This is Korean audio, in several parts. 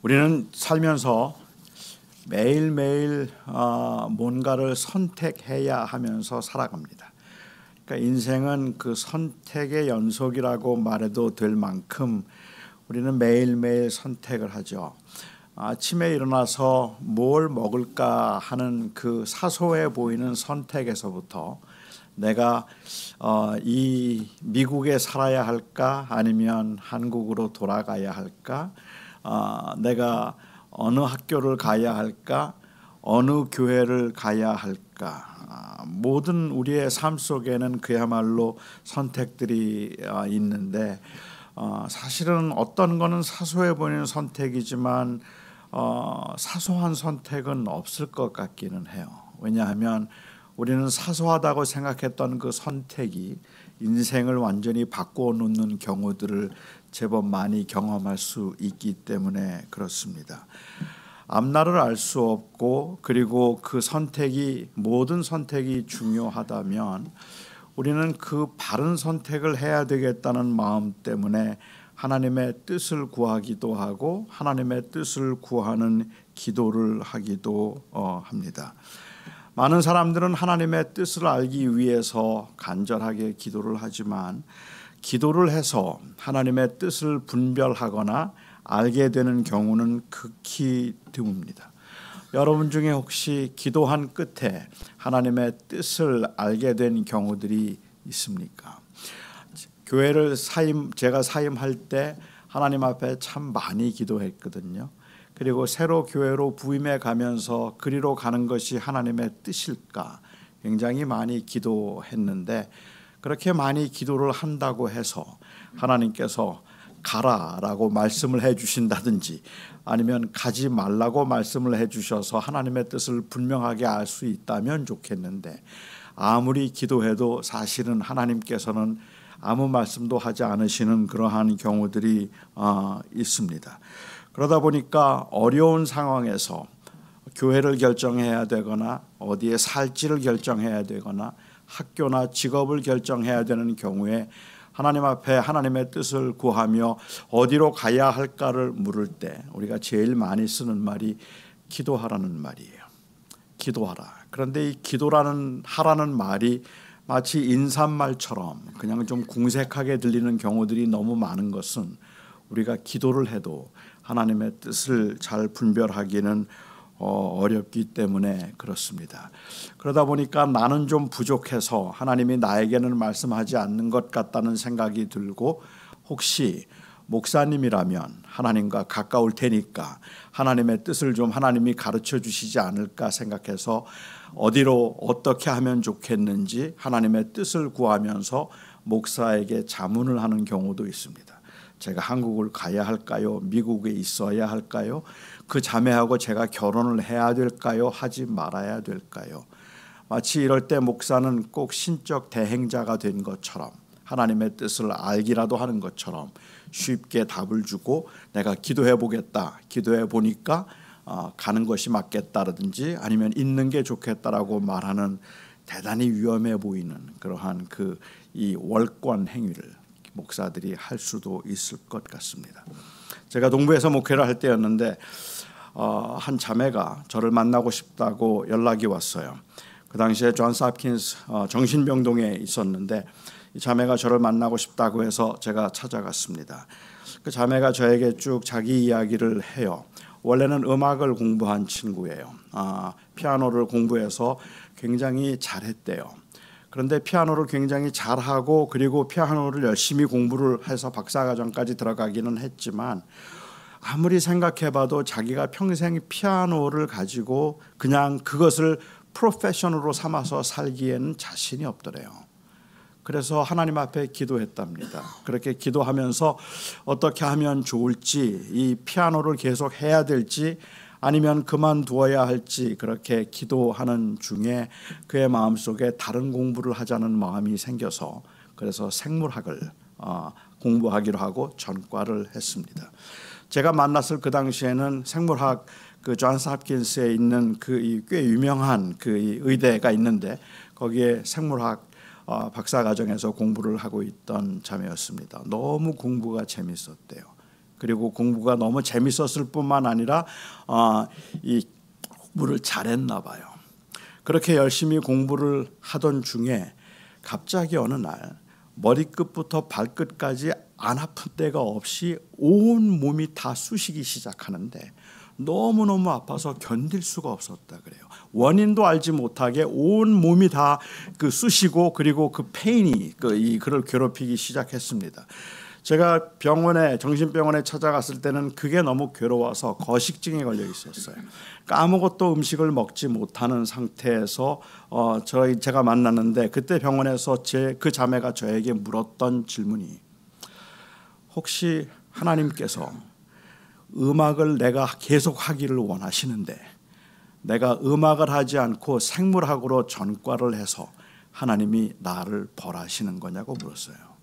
우리는 살면서 매일매일 뭔가를 선택해야 하면서 살아갑니다. 그러니까 인생은 그 선택의 연속이라고 말해도 될 만큼 우리는 매일매일 선택을 하죠. 아침에 일어나서 뭘 먹을까 하는 그 사소해 보이는 선택에서부터 내가 이 미국에 살아야 할까 아니면 한국으로 돌아가야 할까, 내가 어느 학교를 가야 할까, 어느 교회를 가야 할까, 모든 우리의 삶 속에는 그야말로 선택들이 있는데 사실은 어떤 거는 사소해 보이는 선택이지만 사소한 선택은 없을 것 같기는 해요. 왜냐하면 우리는 사소하다고 생각했던 그 선택이 인생을 완전히 바꾸어 놓는 경우들을 제법 많이 경험할 수 있기 때문에 그렇습니다. 앞날을 알 수 없고 그리고 그 선택이 모든 선택이 중요하다면 우리는 그 바른 선택을 해야 되겠다는 마음 때문에 하나님의 뜻을 구하기도 하고 하나님의 뜻을 구하는 기도를 하기도 합니다. 많은 사람들은 하나님의 뜻을 알기 위해서 간절하게 기도를 하지만 기도를 해서 하나님의 뜻을 분별하거나 알게 되는 경우는 극히 드뭅니다. 여러분 중에 혹시 기도한 끝에 하나님의 뜻을 알게 된 경우들이 있습니까? 교회를 제가 사임할 때 하나님 앞에 참 많이 기도했거든요. 그리고 새로 교회로 부임해 가면서 그리로 가는 것이 하나님의 뜻일까 굉장히 많이 기도했는데, 그렇게 많이 기도를 한다고 해서 하나님께서 가라라고 말씀을 해주신다든지 아니면 가지 말라고 말씀을 해주셔서 하나님의 뜻을 분명하게 알 수 있다면 좋겠는데, 아무리 기도해도 사실은 하나님께서는 아무 말씀도 하지 않으시는 그러한 경우들이 있습니다. 그러다 보니까 어려운 상황에서 교회를 결정해야 되거나 어디에 살지를 결정해야 되거나 학교나 직업을 결정해야 되는 경우에 하나님 앞에 하나님의 뜻을 구하며 어디로 가야 할까를 물을 때 우리가 제일 많이 쓰는 말이 기도하라는 말이에요. 기도하라. 그런데 이 하라는 말이 마치 인사말처럼 그냥 좀 궁색하게 들리는 경우들이 너무 많은 것은 우리가 기도를 해도 하나님의 뜻을 잘 분별하기는 어렵기 때문에 그렇습니다. 그러다 보니까 나는 좀 부족해서 하나님이 나에게는 말씀하지 않는 것 같다는 생각이 들고, 혹시 목사님이라면 하나님과 가까울 테니까 하나님의 뜻을 좀 하나님이 가르쳐 주시지 않을까 생각해서 어디로 어떻게 하면 좋겠는지 하나님의 뜻을 구하면서 목사에게 자문을 하는 경우도 있습니다. 제가 한국을 가야 할까요? 미국에 있어야 할까요? 그 자매하고 제가 결혼을 해야 될까요? 하지 말아야 될까요? 마치 이럴 때 목사는 꼭 신적 대행자가 된 것처럼, 하나님의 뜻을 알기라도 하는 것처럼 쉽게 답을 주고 내가 기도해 보겠다, 기도해 보니까 가는 것이 맞겠다라든지 아니면 있는 게 좋겠다라고 말하는 대단히 위험해 보이는 그러한 이 월권 행위를 목사들이 할 수도 있을 것 같습니다. 제가 동부에서 목회를 할 때였는데 한 자매가 저를 만나고 싶다고 연락이 왔어요. 그 당시에 존스 홉킨스 정신병동에 있었는데 이 자매가 저를 만나고 싶다고 해서 제가 찾아갔습니다. 그 자매가 저에게 쭉 자기 이야기를 해요. 원래는 음악을 공부한 친구예요. 피아노를 공부해서 굉장히 잘했대요. 그런데 피아노를 굉장히 잘하고 그리고 피아노를 열심히 공부를 해서 박사과정까지 들어가기는 했지만 아무리 생각해봐도 자기가 평생 피아노를 가지고 그냥 그것을 프로페셔널로 삼아서 살기에는 자신이 없더래요. 그래서 하나님 앞에 기도했답니다. 그렇게 기도하면서 어떻게 하면 좋을지, 이 피아노를 계속 해야 될지 아니면 그만두어야 할지 그렇게 기도하는 중에 그의 마음속에 다른 공부를 하자는 마음이 생겨서 그래서 생물학을 공부하기로 하고 전과를 했습니다. 제가 만났을 그 당시에는 생물학 존스 홉킨스에 있는 꽤 유명한 의대가 있는데 거기에 생물학 박사과정에서 공부를 하고 있던 자매였습니다. 너무 공부가 재밌었대요. 그리고 공부가 너무 재밌었을 뿐만 아니라 이 공부를 잘했나 봐요. 그렇게 열심히 공부를 하던 중에 갑자기 어느 날 머리끝부터 발끝까지 안 아픈 때가 없이 온 몸이 다 쑤시기 시작하는데 너무너무 아파서 견딜 수가 없었다 그래요. 원인도 알지 못하게 온 몸이 다 그 쑤시고 그리고 그 페인이 그를 괴롭히기 시작했습니다. 제가 정신병원에 찾아갔을 때는 그게 너무 괴로워서 거식증에 걸려 있었어요. 그러니까 아무것도 음식을 먹지 못하는 상태에서 제가 만났는데 그때 병원에서 그 자매가 저에게 물었던 질문이 혹시 하나님께서 음악을 내가 계속 하기를 원하시는데 내가 음악을 하지 않고 생물학으로 전과를 해서 하나님이 나를 벌하시는 거냐고 물었어요.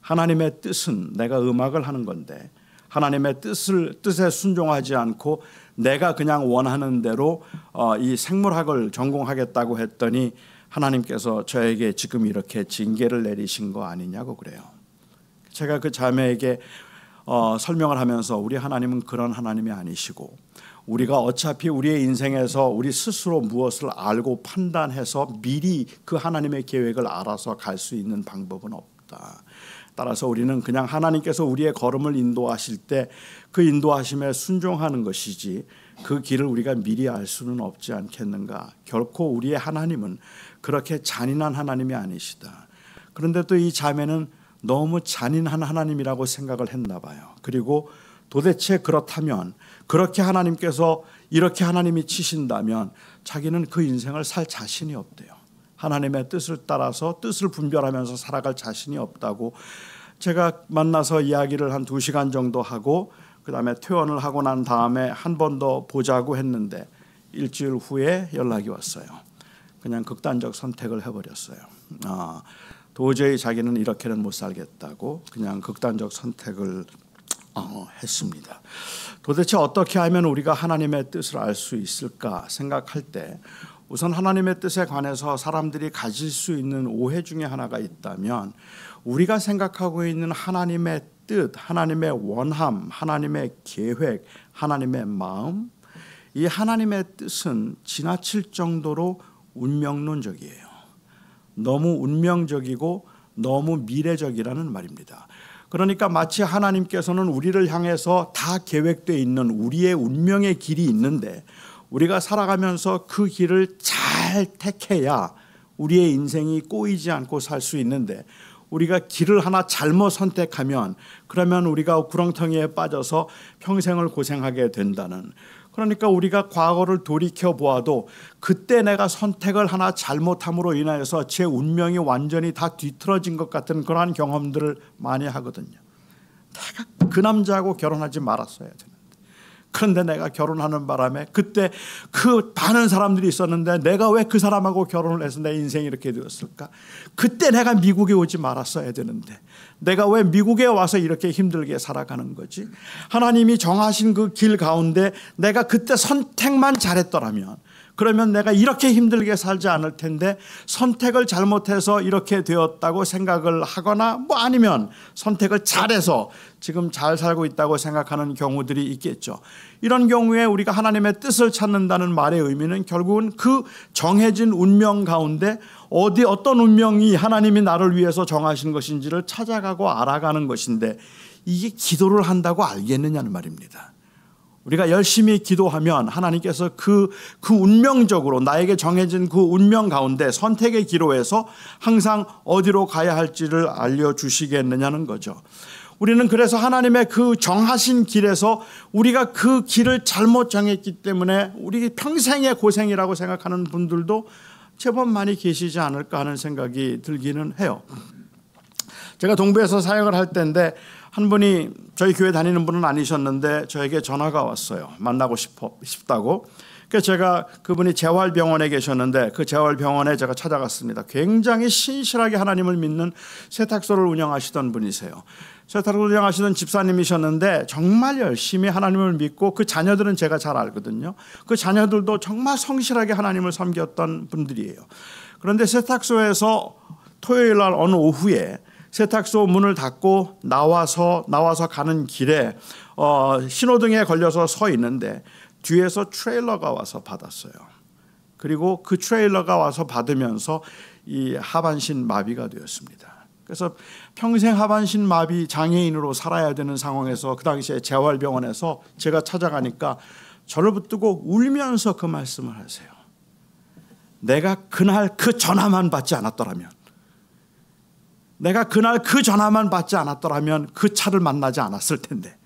하나님의 뜻은 내가 음악을 하는 건데 하나님의 뜻에 순종하지 않고 내가 그냥 원하는 대로 이 생물학을 전공하겠다고 했더니 하나님께서 저에게 지금 이렇게 징계를 내리신 거 아니냐고 그래요. 제가 그 자매에게 설명을 하면서 우리 하나님은 그런 하나님이 아니시고 우리가 어차피 우리의 인생에서 우리 스스로 무엇을 알고 판단해서 미리 그 하나님의 계획을 알아서 갈 수 있는 방법은 없다. 따라서 우리는 그냥 하나님께서 우리의 걸음을 인도하실 때 그 인도하심에 순종하는 것이지 그 길을 우리가 미리 알 수는 없지 않겠는가. 결코 우리의 하나님은 그렇게 잔인한 하나님이 아니시다. 그런데 또 이 자매는 너무 잔인한 하나님이라고 생각을 했나 봐요. 그리고 도대체 그렇다면 그렇게 하나님께서 이렇게 하나님이 치신다면 자기는 그 인생을 살 자신이 없대요. 하나님의 뜻을 따라서 뜻을 분별하면서 살아갈 자신이 없다고 제가 만나서 이야기를 한 2시간 정도 하고 그다음에 퇴원을 하고 난 다음에 한 번 더 보자고 했는데 일주일 후에 연락이 왔어요. 그냥 극단적 선택을 해버렸어요. 도저히 자기는 이렇게는 못 살겠다고 그냥 극단적 선택을 했습니다. 도대체 어떻게 하면 우리가 하나님의 뜻을 알 수 있을까 생각할 때 우선 하나님의 뜻에 관해서 사람들이 가질 수 있는 오해 중에 하나가 있다면 우리가 생각하고 있는 하나님의 뜻, 하나님의 원함, 하나님의 계획, 하나님의 마음, 이 하나님의 뜻은 지나칠 정도로 운명론적이에요. 너무 운명적이고 너무 미래적이라는 말입니다. 그러니까 마치 하나님께서는 우리를 향해서 다 계획되어 있는 우리의 운명의 길이 있는데 우리가 살아가면서 그 길을 잘 택해야 우리의 인생이 꼬이지 않고 살 수 있는데 우리가 길을 하나 잘못 선택하면 그러면 우리가 구렁텅이에 빠져서 평생을 고생하게 된다는, 그러니까 우리가 과거를 돌이켜 보아도 그때 내가 선택을 하나 잘못함으로 인하여서 제 운명이 완전히 다 뒤틀어진 것 같은 그러한 경험들을 많이 하거든요. 내가 그 남자하고 결혼하지 말았어야 되는데, 그런데 내가 결혼하는 바람에 그때 그 많은 사람들이 있었는데 내가 왜 그 사람하고 결혼을 해서 내 인생이 이렇게 되었을까? 그때 내가 미국에 오지 말았어야 되는데 내가 왜 미국에 와서 이렇게 힘들게 살아가는 거지? 하나님이 정하신 그 길 가운데 내가 그때 선택만 잘했더라면 그러면 내가 이렇게 힘들게 살지 않을 텐데 선택을 잘못해서 이렇게 되었다고 생각을 하거나 아니면 선택을 잘해서 지금 잘 살고 있다고 생각하는 경우들이 있겠죠. 이런 경우에 우리가 하나님의 뜻을 찾는다는 말의 의미는 결국은 그 정해진 운명 가운데 어떤 운명이 하나님이 나를 위해서 정하신 것인지를 찾아가고 알아가는 것인데 이게 기도를 한다고 알겠느냐는 말입니다. 우리가 열심히 기도하면 하나님께서 그 운명적으로 나에게 정해진 그 운명 가운데 선택의 기로에서 항상 어디로 가야 할지를 알려주시겠느냐는 거죠. 우리는 그래서 하나님의 그 정하신 길에서 우리가 그 길을 잘못 정했기 때문에 우리 평생의 고생이라고 생각하는 분들도 제법 많이 계시지 않을까 하는 생각이 들기는 해요. 제가 동부에서 사역을 할 때인데 한 분이 저희 교회 다니는 분은 아니셨는데 저에게 전화가 왔어요. 만나고 싶다고. 그래서 제가 그분이 재활병원에 계셨는데 그 재활병원에 제가 찾아갔습니다. 굉장히 신실하게 하나님을 믿는 세탁소를 운영하시던 분이세요. 세탁소를 운영하시던 집사님이셨는데 정말 열심히 하나님을 믿고 그 자녀들은 제가 잘 알거든요. 그 자녀들도 정말 성실하게 하나님을 섬겼던 분들이에요. 그런데 세탁소에서 토요일 날 어느 오후에 세탁소 문을 닫고 나와서 가는 길에 신호등에 걸려서 서 있는데 뒤에서 트레일러가 와서 받았어요. 그리고 그 트레일러가 와서 받으면서 이 하반신 마비가 되었습니다. 그래서 평생 하반신 마비 장애인으로 살아야 되는 상황에서 그 당시에 재활병원에서 제가 찾아가니까 저를 붙들고 울면서 그 말씀을 하세요. 내가 그날 그 전화만 받지 않았더라면, 내가 그날 그 전화만 받지 않았더라면 그 차를 만나지 않았을 텐데,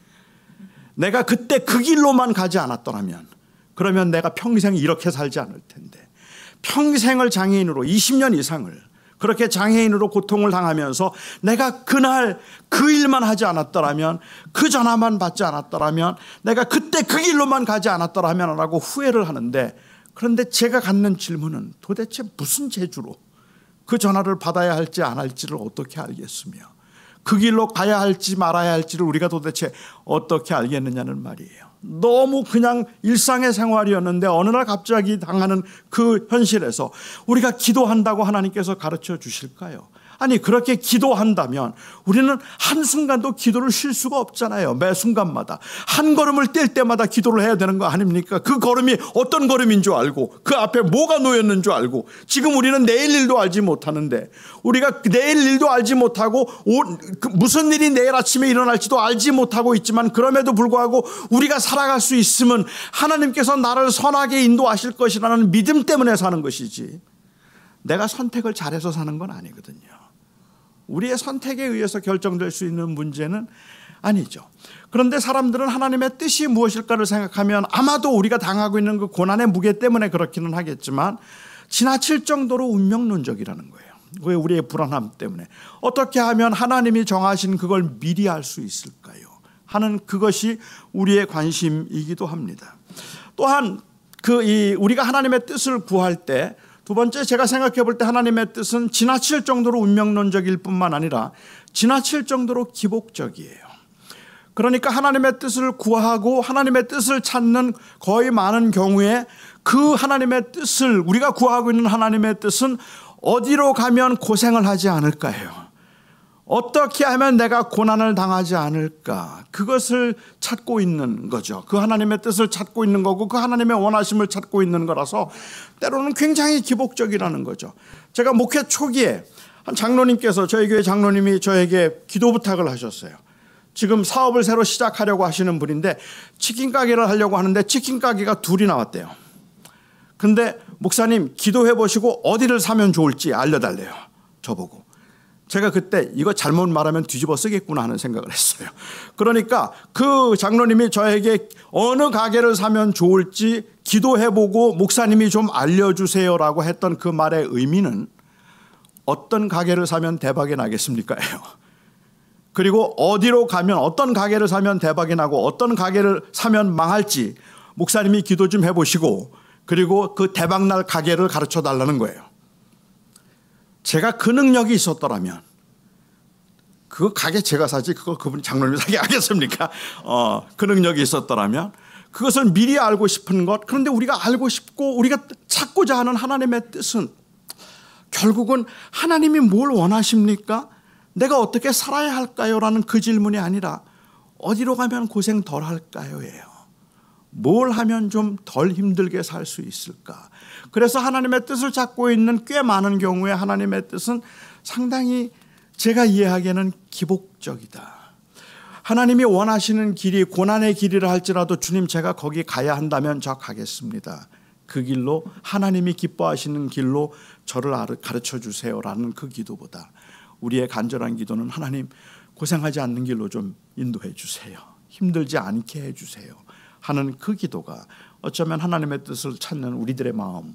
내가 그때 그 길로만 가지 않았더라면 그러면 내가 평생 이렇게 살지 않을 텐데, 평생을 장애인으로 20년 이상을 그렇게 장애인으로 고통을 당하면서 내가 그날 그 일만 하지 않았더라면, 그 전화만 받지 않았더라면, 내가 그때 그 길로만 가지 않았더라면 라고 후회를 하는데, 그런데 제가 갖는 질문은 도대체 무슨 재주로 그 전화를 받아야 할지 안 할지를 어떻게 알겠으며 그 길로 가야 할지 말아야 할지를 우리가 도대체 어떻게 알겠느냐는 말이에요. 너무 그냥 일상의 생활이었는데 어느 날 갑자기 당하는 그 현실에서 우리가 기도한다고 하나님께서 가르쳐 주실까요? 아니, 그렇게 기도한다면 우리는 한순간도 기도를 쉴 수가 없잖아요. 매 순간마다 한 걸음을 뗄 때마다 기도를 해야 되는 거 아닙니까? 그 걸음이 어떤 걸음인 줄 알고 그 앞에 뭐가 놓였는 줄 알고, 지금 우리는 내일 일도 알지 못하는데, 우리가 내일 일도 알지 못하고 무슨 일이 내일 아침에 일어날지도 알지 못하고 있지만, 그럼에도 불구하고 우리가 살아갈 수 있으면 하나님께서 나를 선하게 인도하실 것이라는 믿음 때문에 사는 것이지, 내가 선택을 잘해서 사는 건 아니거든요. 우리의 선택에 의해서 결정될 수 있는 문제는 아니죠. 그런데 사람들은 하나님의 뜻이 무엇일까를 생각하면 아마도 우리가 당하고 있는 그 고난의 무게 때문에 그렇기는 하겠지만 지나칠 정도로 운명론적이라는 거예요. 왜? 우리의 불안함 때문에. 어떻게 하면 하나님이 정하신 그걸 미리 알 수 있을까요? 하는 그것이 우리의 관심이기도 합니다. 또한 우리가 하나님의 뜻을 구할 때, 두 번째, 제가 생각해 볼 때 하나님의 뜻은 지나칠 정도로 운명론적일 뿐만 아니라 지나칠 정도로 기복적이에요. 그러니까 하나님의 뜻을 구하고 하나님의 뜻을 찾는 거의 많은 경우에 그 하나님의 뜻을, 우리가 구하고 있는 하나님의 뜻은 어디로 가면 고생을 하지 않을까요? 어떻게 하면 내가 고난을 당하지 않을까? 그것을 찾고 있는 거죠. 그 하나님의 뜻을 찾고 있는 거고 그 하나님의 원하심을 찾고 있는 거라서 때로는 굉장히 기복적이라는 거죠. 제가 목회 초기에 한 장로님께서, 저희 교회 장로님이 저에게 기도 부탁을 하셨어요. 지금 사업을 새로 시작하려고 하시는 분인데 치킨 가게를 하려고 하는데 치킨 가게가 둘이 나왔대요. 근데 목사님 기도해 보시고 어디를 사면 좋을지 알려달래요. 저보고. 제가 그때 이거 잘못 말하면 뒤집어 쓰겠구나 하는 생각을 했어요. 그러니까 그 장로님이 저에게 어느 가게를 사면 좋을지 기도해보고 목사님이 좀 알려주세요라고 했던 그 말의 의미는 어떤 가게를 사면 대박이 나겠습니까? 그리고 어디로 가면, 어떤 가게를 사면 대박이 나고 어떤 가게를 사면 망할지 목사님이 기도 좀 해보시고 그리고 그 대박날 가게를 가르쳐 달라는 거예요. 제가 그 능력이 있었더라면 그 가게 제가 사지 그걸 그분 장로님이 사게 하겠습니까? 그 능력이 있었더라면 그것을 미리 알고 싶은 것, 그런데 우리가 알고 싶고 우리가 찾고자 하는 하나님의 뜻은 결국은 하나님이 뭘 원하십니까? 내가 어떻게 살아야 할까요? 라는 그 질문이 아니라 어디로 가면 고생 덜 할까요? 예요. 뭘 하면 좀 덜 힘들게 살 수 있을까? 그래서 하나님의 뜻을 찾고 있는 꽤 많은 경우에 하나님의 뜻은 상당히 제가 이해하기에는 기복적이다. 하나님이 원하시는 길이 고난의 길이라 할지라도 주님 제가 거기 가야 한다면 저 가겠습니다. 그 길로, 하나님이 기뻐하시는 길로 저를 가르쳐 주세요라는 그 기도보다 우리의 간절한 기도는 하나님 고생하지 않는 길로 좀 인도해 주세요. 힘들지 않게 해 주세요. 하는 그 기도가 어쩌면 하나님의 뜻을 찾는 우리들의 마음일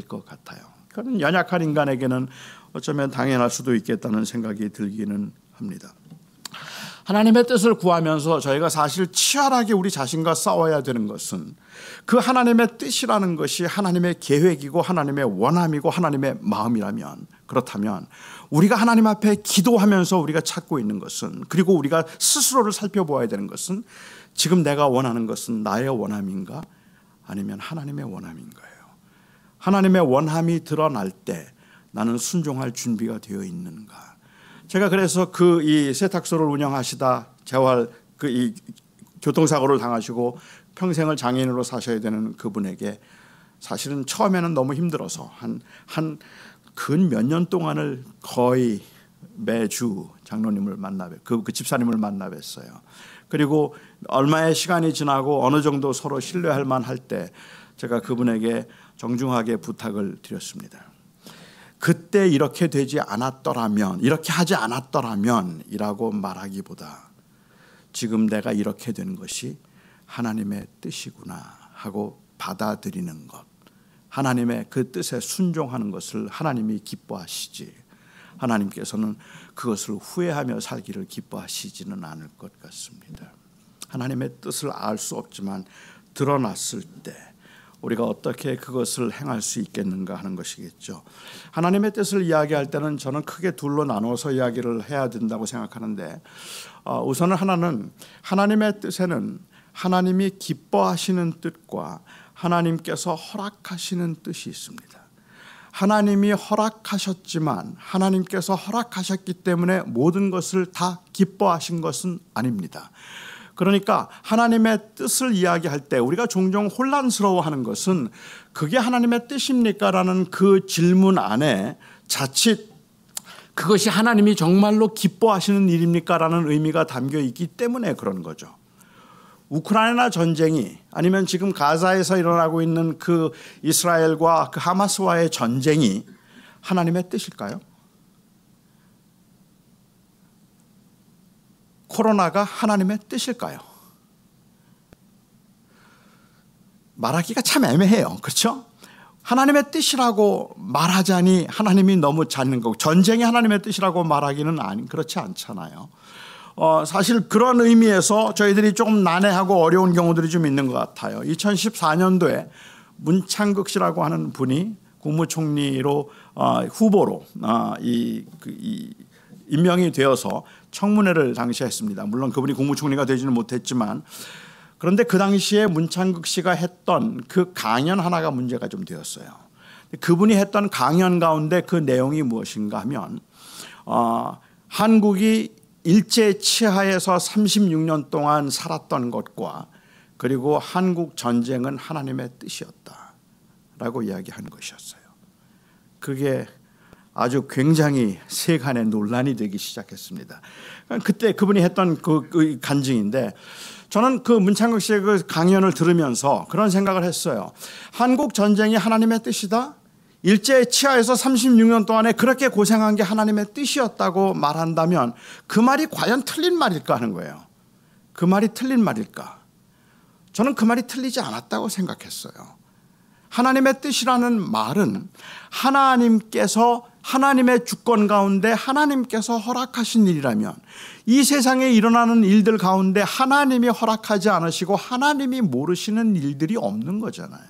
것 같아요. 그건 연약한 인간에게는 어쩌면 당연할 수도 있겠다는 생각이 들기는 합니다. 하나님의 뜻을 구하면서 저희가 사실 치열하게 우리 자신과 싸워야 되는 것은 그 하나님의 뜻이라는 것이 하나님의 계획이고 하나님의 원함이고 하나님의 마음이라면, 그렇다면 우리가 하나님 앞에 기도하면서 우리가 찾고 있는 것은, 그리고 우리가 스스로를 살펴보아야 되는 것은 지금 내가 원하는 것은 나의 원함인가 아니면 하나님의 원함인가요? 하나님의 원함이 드러날 때 나는 순종할 준비가 되어 있는가? 제가 그래서 그 이 세탁소를 운영하시다 재활 그 이 교통사고를 당하시고 평생을 장애인으로 사셔야 되는 그분에게 사실은 처음에는 너무 힘들어서 한 근 몇 년 동안을 거의 매주 장로님을 그 집사님을 만나 뵀어요. 그리고 얼마의 시간이 지나고 어느 정도 서로 신뢰할 만할 때 제가 그분에게 정중하게 부탁을 드렸습니다. 그때 이렇게 되지 않았더라면, 이렇게 하지 않았더라면 이라고 말하기보다 지금 내가 이렇게 된 것이 하나님의 뜻이구나 하고 받아들이는 것, 하나님의 그 뜻에 순종하는 것을 하나님이 기뻐하시지, 하나님께서는 그것을 후회하며 살기를 기뻐하시지는 않을 것 같습니다. 하나님의 뜻을 알 수 없지만 드러났을 때 우리가 어떻게 그것을 행할 수 있겠는가 하는 것이겠죠. 하나님의 뜻을 이야기할 때는 저는 크게 둘로 나눠서 이야기를 해야 된다고 생각하는데, 우선은 하나는 하나님의 뜻에는 하나님이 기뻐하시는 뜻과 하나님께서 허락하시는 뜻이 있습니다. 하나님이 허락하셨지만 하나님께서 허락하셨기 때문에 모든 것을 다 기뻐하신 것은 아닙니다. 그러니까 하나님의 뜻을 이야기할 때 우리가 종종 혼란스러워하는 것은 그게 하나님의 뜻입니까? 라는 그 질문 안에 자칫 그것이 하나님이 정말로 기뻐하시는 일입니까? 라는 의미가 담겨 있기 때문에 그런 거죠. 우크라이나 전쟁이 아니면 지금 가자에서 일어나고 있는 그 이스라엘과 그 하마스와의 전쟁이 하나님의 뜻일까요? 코로나가 하나님의 뜻일까요? 말하기가 참 애매해요. 그렇죠? 하나님의 뜻이라고 말하자니 하나님이 너무 잦는 거고, 전쟁이 하나님의 뜻이라고 말하기는 그렇지 않잖아요. 사실 그런 의미에서 저희들이 조금 난해하고 어려운 경우들이 좀 있는 것 같아요. 2014년도에 문창극 씨라고 하는 분이 국무총리로 후보로 임명이 되어서 청문회를 당시에 했습니다. 물론 그분이 국무총리가 되지는 못했지만, 그런데 그 당시에 문창극 씨가 했던 그 강연 하나가 문제가 좀 되었어요. 그분이 했던 강연 가운데 그 내용이 무엇인가 하면 한국이 일제 치하에서 36년 동안 살았던 것과 그리고 한국 전쟁은 하나님의 뜻이었다라고 이야기한 것이었어요. 그게 아주 굉장히 세간의 논란이 되기 시작했습니다. 그때 그분이 했던 그 간증인데, 저는 그 문창극 씨의 그 강연을 들으면서 그런 생각을 했어요. 한국 전쟁이 하나님의 뜻이다? 일제 치하에서 36년 동안에 그렇게 고생한 게 하나님의 뜻이었다고 말한다면 그 말이 과연 틀린 말일까 하는 거예요. 그 말이 틀린 말일까? 저는 그 말이 틀리지 않았다고 생각했어요. 하나님의 뜻이라는 말은 하나님께서 하나님의 주권 가운데 하나님께서 허락하신 일이라면, 이 세상에 일어나는 일들 가운데 하나님이 허락하지 않으시고 하나님이 모르시는 일들이 없는 거잖아요.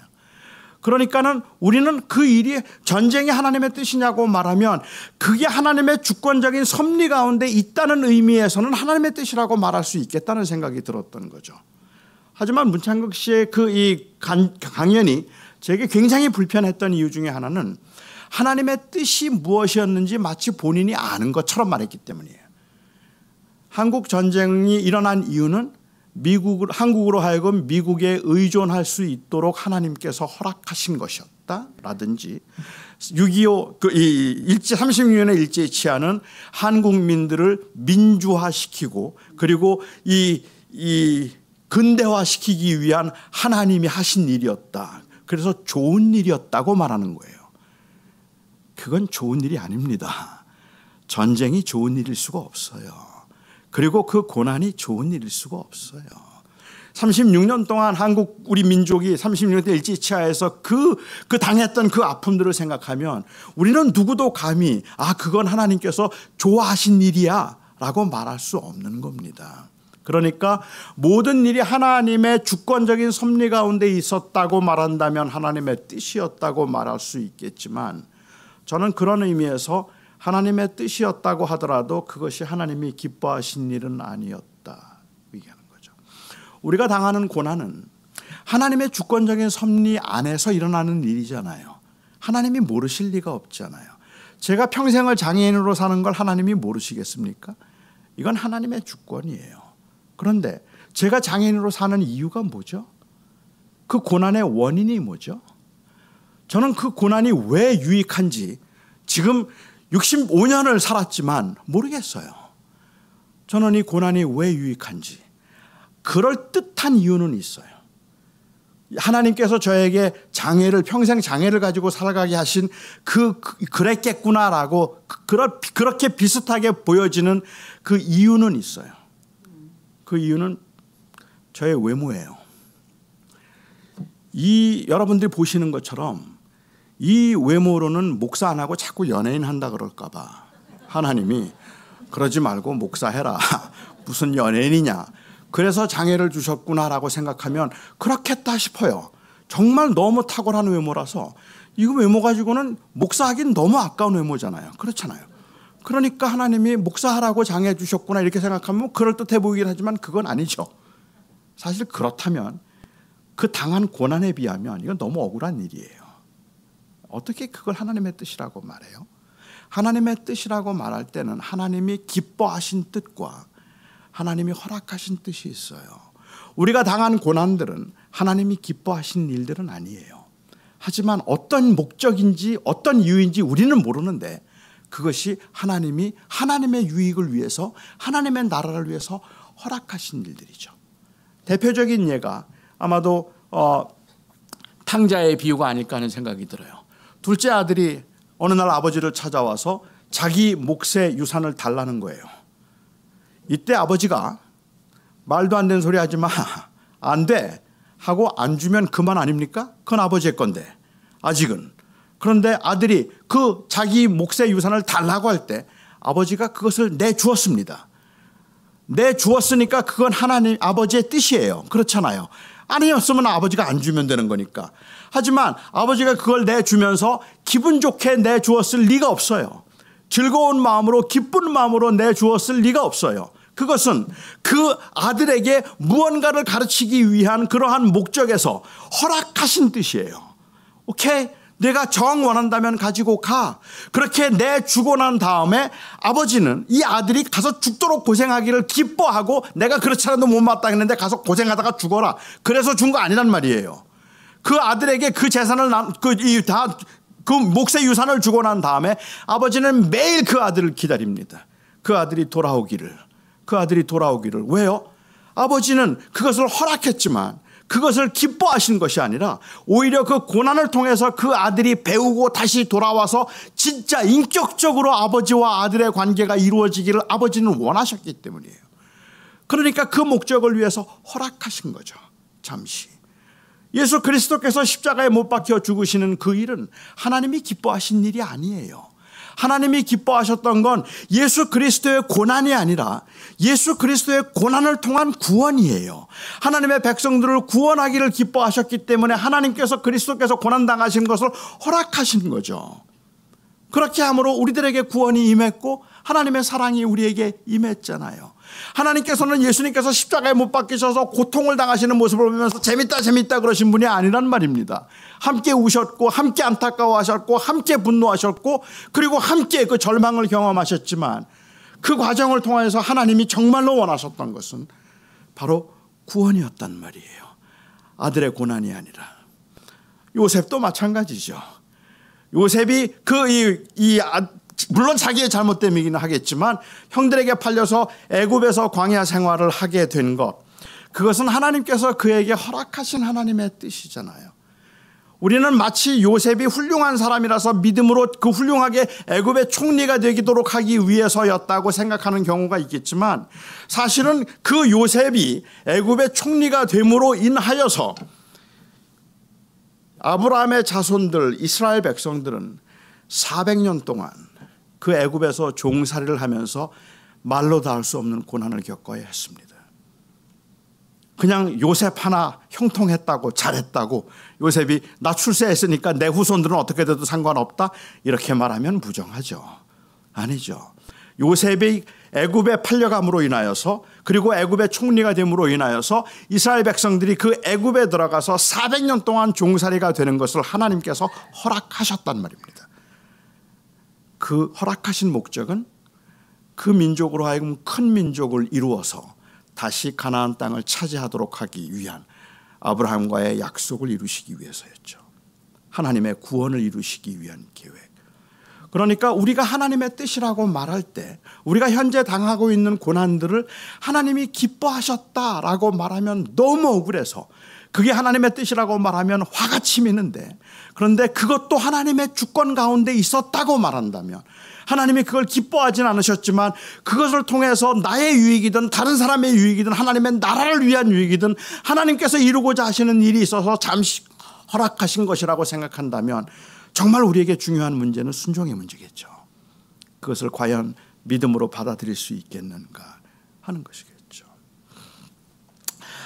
그러니까는 우리는 그 일이 전쟁이 하나님의 뜻이냐고 말하면 그게 하나님의 주권적인 섭리 가운데 있다는 의미에서는 하나님의 뜻이라고 말할 수 있겠다는 생각이 들었던 거죠. 하지만 문창극 씨의 이 강연이 제게 굉장히 불편했던 이유 중에 하나는 하나님의 뜻이 무엇이었는지 마치 본인이 아는 것처럼 말했기 때문이에요. 한국 전쟁이 일어난 이유는 한국으로 하여금 미국에 의존할 수 있도록 하나님께서 허락하신 것이었다라든지, 6.25 36년의 일제 치하는 한국민들을 민주화시키고 그리고 이 근대화시키기 위한 하나님이 하신 일이었다. 그래서 좋은 일이었다고 말하는 거예요. 그건 좋은 일이 아닙니다. 전쟁이 좋은 일일 수가 없어요. 그리고 그 고난이 좋은 일일 수가 없어요. 36년 동안 우리 민족이 36년 때 일제치하에서 그 당했던 그 아픔들을 생각하면 우리는 누구도 감히 그건 하나님께서 좋아하신 일이야 라고 말할 수 없는 겁니다. 그러니까 모든 일이 하나님의 주권적인 섭리 가운데 있었다고 말한다면 하나님의 뜻이었다고 말할 수 있겠지만, 저는 그런 의미에서 하나님의 뜻이었다고 하더라도 그것이 하나님이 기뻐하신 일은 아니었다 얘기하는 거죠. 우리가 당하는 고난은 하나님의 주권적인 섭리 안에서 일어나는 일이잖아요. 하나님이 모르실 리가 없잖아요. 제가 평생을 장애인으로 사는 걸 하나님이 모르시겠습니까? 이건 하나님의 주권이에요. 그런데 제가 장애인으로 사는 이유가 뭐죠? 그 고난의 원인이 뭐죠? 저는 그 고난이 왜 유익한지 지금 65년을 살았지만 모르겠어요. 저는 이 고난이 왜 유익한지 그럴듯한 이유는 있어요. 하나님께서 저에게 평생 장애를 가지고 살아가게 하신 그랬겠구나라고 그렇게 비슷하게 보여지는 그 이유는 있어요. 그 이유는 저의 외모예요. 여러분들이 보시는 것처럼 이 외모로는 목사 안 하고 자꾸 연예인 한다 그럴까 봐 하나님이 그러지 말고 목사해라. 무슨 연예인이냐. 그래서 장애를 주셨구나라고 생각하면 그렇겠다 싶어요. 정말 너무 탁월한 외모라서 이거 외모 가지고는 목사하긴 너무 아까운 외모잖아요. 그렇잖아요. 그러니까 하나님이 목사하라고 장애 주셨구나 이렇게 생각하면 그럴듯해 보이긴 하지만 그건 아니죠. 사실 그렇다면 그 당한 고난에 비하면 이건 너무 억울한 일이에요. 어떻게 그걸 하나님의 뜻이라고 말해요? 하나님의 뜻이라고 말할 때는 하나님이 기뻐하신 뜻과 하나님이 허락하신 뜻이 있어요. 우리가 당한 고난들은 하나님이 기뻐하신 일들은 아니에요. 하지만 어떤 목적인지 어떤 이유인지 우리는 모르는데 그것이 하나님이 하나님의 유익을 위해서 하나님의 나라를 위해서 허락하신 일들이죠. 대표적인 예가 아마도 탕자의 비유가 아닐까 하는 생각이 들어요. 둘째 아들이 어느 날 아버지를 찾아와서 자기 몫의 유산을 달라는 거예요. 이때 아버지가 말도 안 되는 소리 하지 마. 안 돼. 하고 안 주면 그만 아닙니까? 그건 아버지의 건데. 아직은. 그런데 아들이 그 자기 몫의 유산을 달라고 할 때 아버지가 그것을 내주었습니다. 내주었으니까 그건 하나님 아버지의 뜻이에요. 그렇잖아요. 아니었으면 아버지가 안 주면 되는 거니까. 하지만 아버지가 그걸 내주면서 기분 좋게 내주었을 리가 없어요. 즐거운 마음으로 기쁜 마음으로 내주었을 리가 없어요. 그것은 그 아들에게 무언가를 가르치기 위한 그러한 목적에서 허락하신 뜻이에요. 오케이? 내가 정 원한다면 가지고 가. 그렇게 내주고 난 다음에 아버지는 이 아들이 가서 죽도록 고생하기를 기뻐하고 내가 그렇지 않아도 못 마땅했는데 가서 고생하다가 죽어라. 그래서 준 거 아니란 말이에요. 그 아들에게 그 재산을 그 몫의 유산을 주고 난 다음에 아버지는 매일 그 아들을 기다립니다. 그 아들이 돌아오기를. 왜요? 아버지는 그것을 허락했지만 그것을 기뻐하신 것이 아니라 오히려 그 고난을 통해서 그 아들이 배우고 다시 돌아와서 진짜 인격적으로 아버지와 아들의 관계가 이루어지기를 아버지는 원하셨기 때문이에요. 그러니까 그 목적을 위해서 허락하신 거죠. 잠시. 예수 그리스도께서 십자가에 못 박혀 죽으시는 그 일은 하나님이 기뻐하신 일이 아니에요. 하나님이 기뻐하셨던 건 예수 그리스도의 고난이 아니라 예수 그리스도의 고난을 통한 구원이에요. 하나님의 백성들을 구원하기를 기뻐하셨기 때문에 하나님께서 그리스도께서 고난당하신 것을 허락하신 거죠. 그렇게 함으로 우리들에게 구원이 임했고 하나님의 사랑이 우리에게 임했잖아요. 하나님께서는 예수님께서 십자가에 못 박히셔서 고통을 당하시는 모습을 보면서 재밌다 그러신 분이 아니란 말입니다. 함께 우셨고 함께 안타까워하셨고 함께 분노하셨고 그리고 함께 그 절망을 경험하셨지만 그 과정을 통해서 하나님이 정말로 원하셨던 것은 바로 구원이었단 말이에요. 아들의 고난이 아니라. 요셉도 마찬가지죠. 요셉이 물론 자기의 잘못 때문이긴 하겠지만 형들에게 팔려서 애굽에서 광야 생활을 하게 된 것, 그것은 하나님께서 그에게 허락하신 하나님의 뜻이잖아요. 우리는 마치 요셉이 훌륭한 사람이라서 믿음으로 그 훌륭하게 애굽의 총리가 되도록 하기 위해서였다고 생각하는 경우가 있겠지만 사실은 그 요셉이 애굽의 총리가 됨으로 인하여서 아브라함의 자손들 이스라엘 백성들은 400년 동안 그 애굽에서 종살이를 하면서 말로 다 할 수 없는 고난을 겪어야 했습니다. 그냥 요셉 하나 형통했다고 잘했다고 요셉이 나 출세했으니까 내 후손들은 어떻게 돼도 상관없다 이렇게 말하면 부정하죠. 아니죠. 요셉이 애굽에 팔려감으로 인하여서 그리고 애굽의 총리가 됨으로 인하여서 이스라엘 백성들이 그 애굽에 들어가서 400년 동안 종살이가 되는 것을 하나님께서 허락하셨단 말입니다. 그 허락하신 목적은 그 민족으로 하여금 큰 민족을 이루어서 다시 가나안 땅을 차지하도록 하기 위한 아브라함과의 약속을 이루시기 위해서였죠. 하나님의 구원을 이루시기 위한 계획. 그러니까 우리가 하나님의 뜻이라고 말할 때 우리가 현재 당하고 있는 고난들을 하나님이 기뻐하셨다라고 말하면 너무 억울해서, 그게 하나님의 뜻이라고 말하면 화가 치미는데, 그런데 그것도 하나님의 주권 가운데 있었다고 말한다면, 하나님이 그걸 기뻐하진 않으셨지만 그것을 통해서 나의 유익이든 다른 사람의 유익이든 하나님의 나라를 위한 유익이든 하나님께서 이루고자 하시는 일이 있어서 잠시 허락하신 것이라고 생각한다면 정말 우리에게 중요한 문제는 순종의 문제겠죠. 그것을 과연 믿음으로 받아들일 수 있겠는가 하는 것이겠죠.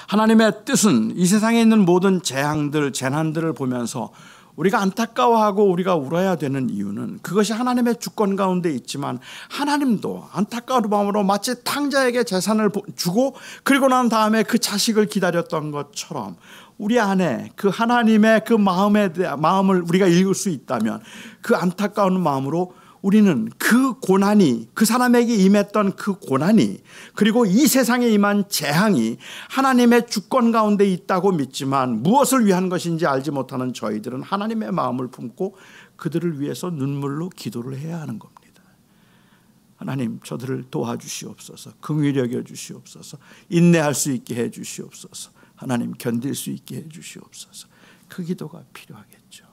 하나님의 뜻은 이 세상에 있는 모든 재앙들, 재난들을 보면서 우리가 안타까워하고 우리가 울어야 되는 이유는 그것이 하나님의 주권 가운데 있지만, 하나님도 안타까운 마음으로 마치 탕자에게 재산을 주고 그리고 난 다음에 그 자식을 기다렸던 것처럼 우리 안에 그 하나님의 그 마음을 우리가 읽을 수 있다면, 그 안타까운 마음으로 우리는 그 고난이, 그 사람에게 임했던 그 고난이, 그리고 이 세상에 임한 재앙이 하나님의 주권 가운데 있다고 믿지만 무엇을 위한 것인지 알지 못하는 저희들은 하나님의 마음을 품고 그들을 위해서 눈물로 기도를 해야 하는 겁니다. 하나님, 저들을 도와주시옵소서. 긍휼히 여겨 주시옵소서. 인내할 수 있게 해 주시옵소서. 하나님, 견딜 수 있게 해 주시옵소서. 그 기도가 필요하겠죠.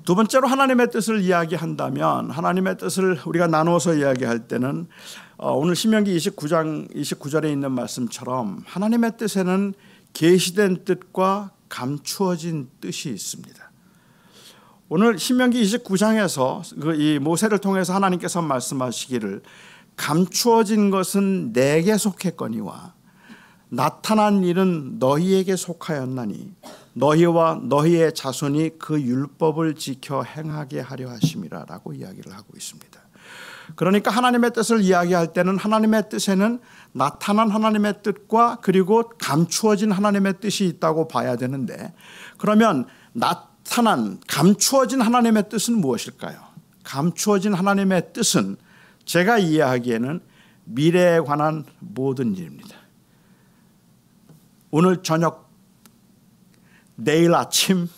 두 번째로 하나님의 뜻을 이야기한다면, 하나님의 뜻을 우리가 나누어서 이야기할 때는 오늘 신명기 29장 29절에 있는 말씀처럼 하나님의 뜻에는 계시된 뜻과 감추어진 뜻이 있습니다. 오늘 신명기 29장에서 이 모세를 통해서 하나님께서 말씀하시기를, 감추어진 것은 내게 속했거니와 나타난 일은 너희에게 속하였나니 너희와 너희의 자손이 그 율법을 지켜 행하게 하려 하심이라 라고 이야기를 하고 있습니다. 그러니까 하나님의 뜻을 이야기할 때는 하나님의 뜻에는 나타난 하나님의 뜻과 그리고 감추어진 하나님의 뜻이 있다고 봐야 되는데, 그러면 나타난 감추어진 하나님의 뜻은 무엇일까요? 감추어진 하나님의 뜻은 제가 이해하기에는 미래에 관한 모든 일입니다. 오늘 저녁, 내일 아침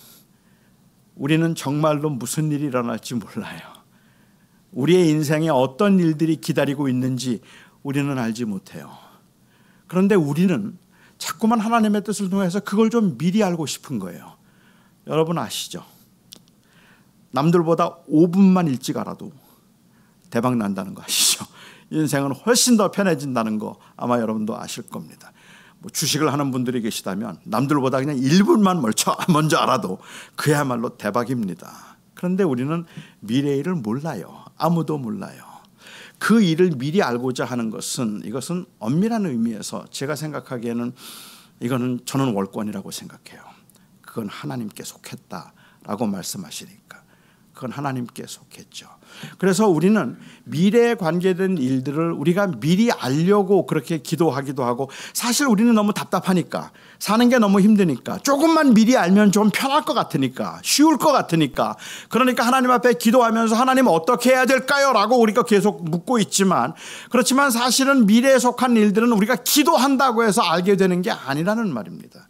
우리는 정말로 무슨 일이 일어날지 몰라요. 우리의 인생에 어떤 일들이 기다리고 있는지 우리는 알지 못해요. 그런데 우리는 자꾸만 하나님의 뜻을 통해서 그걸 좀 미리 알고 싶은 거예요. 여러분 아시죠? 남들보다 5분만 일찍 알아도 대박 난다는 거 아시죠? 인생은 훨씬 더 편해진다는 거 아마 여러분도 아실 겁니다. 주식을 하는 분들이 계시다면 남들보다 그냥 1분만 먼저 알아도 그야말로 대박입니다. 그런데 우리는 미래일을 몰라요. 아무도 몰라요. 그 일을 미리 알고자 하는 것은, 이것은 엄밀한 의미에서 제가 생각하기에는 이거는 저는 월권이라고 생각해요. 그건 하나님께 속했다라고 말씀하시니까 그건 하나님께 속했죠. 그래서 우리는 미래에 관계된 일들을 우리가 미리 알려고 그렇게 기도하기도 하고, 사실 우리는 너무 답답하니까, 사는 게 너무 힘드니까, 조금만 미리 알면 좀 편할 것 같으니까, 쉬울 것 같으니까, 그러니까 하나님 앞에 기도하면서 하나님 어떻게 해야 될까요? 라고 우리가 계속 묻고 있지만, 그렇지만 사실은 미래에 속한 일들은 우리가 기도한다고 해서 알게 되는 게 아니라는 말입니다.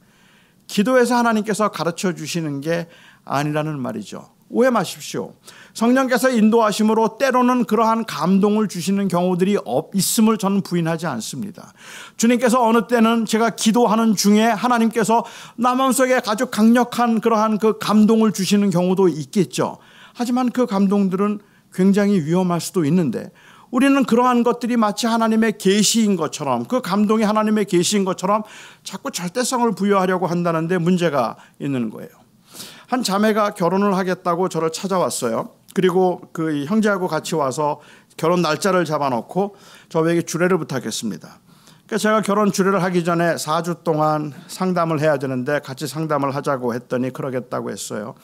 기도해서 하나님께서 가르쳐 주시는 게 아니라는 말이죠. 오해 마십시오. 성령께서 인도하심으로 때로는 그러한 감동을 주시는 경우들이 있음을 저는 부인하지 않습니다. 주님께서 어느 때는 제가 기도하는 중에 하나님께서 나 마음속에 아주 강력한 그러한 그 감동을 주시는 경우도 있겠죠. 하지만 그 감동들은 굉장히 위험할 수도 있는데, 우리는 그러한 것들이 마치 하나님의 계시인 것처럼, 그 감동이 하나님의 계시인 것처럼 자꾸 절대성을 부여하려고 한다는데 문제가 있는 거예요. 한 자매가 결혼을 하겠다고 저를 찾아왔어요. 그리고 그 형제하고 같이 와서 결혼 날짜를 잡아놓고 저에게 주례를 부탁했습니다. 그러니까 제가 결혼 주례를 하기 전에 4주 동안 상담을 해야 되는데 같이 상담을 하자고 했더니 그러겠다고 했어요.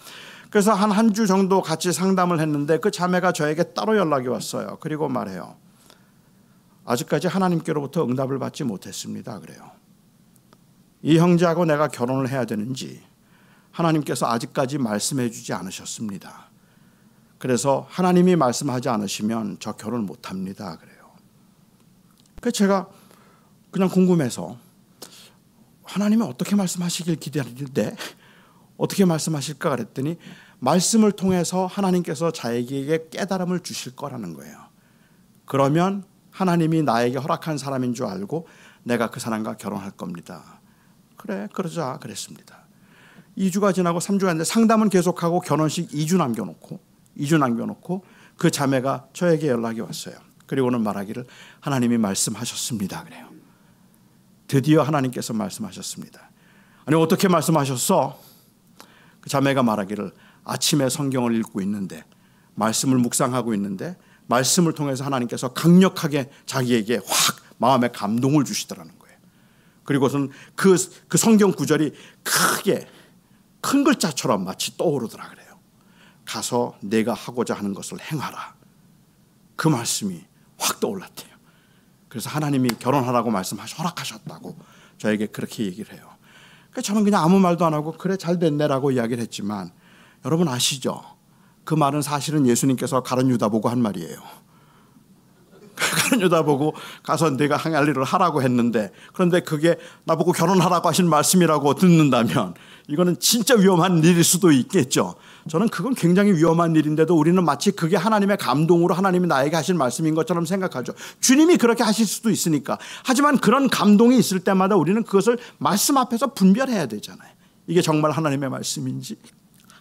그래서 한 주 정도 같이 상담을 했는데 그 자매가 저에게 따로 연락이 왔어요. 그리고 말해요. 아직까지 하나님께로부터 응답을 받지 못했습니다. 그래요. 이 형제하고 내가 결혼을 해야 되는지 하나님께서 아직까지 말씀해 주지 않으셨습니다. 그래서 하나님이 말씀하지 않으시면 저 결혼 못합니다 그래요. 그래서 제가 그냥 궁금해서 하나님이 어떻게 말씀하시길 기다리는데 어떻게 말씀하실까 그랬더니 말씀을 통해서 하나님께서 자에게 깨달음을 주실 거라는 거예요. 그러면 하나님이 나에게 허락한 사람인 줄 알고 내가 그 사람과 결혼할 겁니다. 그래 그러자 그랬습니다. 2주가 지나고 3주가 됐는데 상담은 계속하고 결혼식 2주 남겨놓고 그 자매가 저에게 연락이 왔어요. 그리고는 말하기를 하나님이 말씀하셨습니다 그래요. 드디어 하나님께서 말씀하셨습니다. 아니 어떻게 말씀하셨어? 그 자매가 말하기를 아침에 성경을 읽고 있는데 말씀을 묵상하고 있는데 말씀을 통해서 하나님께서 강력하게 자기에게 확 마음에 감동을 주시더라는 거예요. 그리고선 그 성경 구절이 크게 큰 글자처럼 마치 떠오르더라 그래요. 가서 내가 하고자 하는 것을 행하라. 그 말씀이 확 떠올랐대요. 그래서 하나님이 결혼하라고 허락하셨다고 저에게 그렇게 얘기를 해요. 그러니까 저는 그냥 아무 말도 안 하고 그래 잘 됐네라고 이야기를 했지만 여러분 아시죠? 그 말은 사실은 예수님께서 가룟 유다 보고 한 말이에요. 가룟 유다 보고 가서 내가 할 일을 하라고 했는데 그런데 그게 나보고 결혼하라고 하신 말씀이라고 듣는다면 이거는 진짜 위험한 일일 수도 있겠죠. 저는 그건 굉장히 위험한 일인데도 우리는 마치 그게 하나님의 감동으로 하나님이 나에게 하신 말씀인 것처럼 생각하죠. 주님이 그렇게 하실 수도 있으니까. 하지만 그런 감동이 있을 때마다 우리는 그것을 말씀 앞에서 분별해야 되잖아요. 이게 정말 하나님의 말씀인지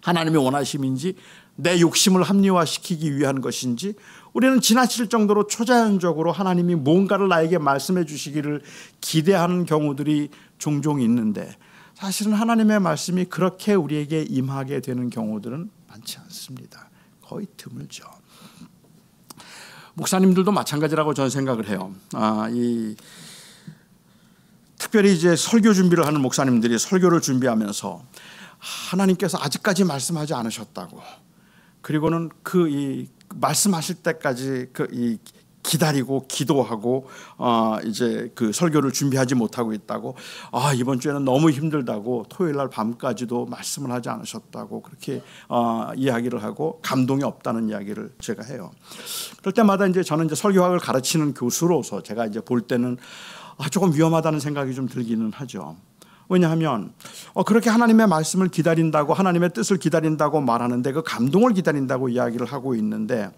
하나님의 원하심인지 내 욕심을 합리화시키기 위한 것인지 우리는 지나칠 정도로 초자연적으로 하나님이 뭔가를 나에게 말씀해 주시기를 기대하는 경우들이 종종 있는데 사실은 하나님의 말씀이 그렇게 우리에게 임하게 되는 경우들은 많지 않습니다. 거의 드물죠. 목사님들도 마찬가지라고 저는 생각을 해요. 특별히 이제 설교 준비를 하는 목사님들이 설교를 준비하면서 하나님께서 아직까지 말씀하지 않으셨다고 그리고는 말씀하실 때까지 기다리고 기도하고 이제 그 설교를 준비하지 못하고 있다고 이번 주에는 너무 힘들다고 토요일 날 밤까지도 말씀을 하지 않으셨다고 그렇게 이야기를 하고 감동이 없다는 이야기를 제가 해요. 그럴 때마다 이제 저는 이제 설교학을 가르치는 교수로서 제가 이제 볼 때는 조금 위험하다는 생각이 좀 들기는 하죠. 왜냐하면 그렇게 하나님의 말씀을 기다린다고 하나님의 뜻을 기다린다고 말하는데 그 감동을 기다린다고 이야기를 하고 있는데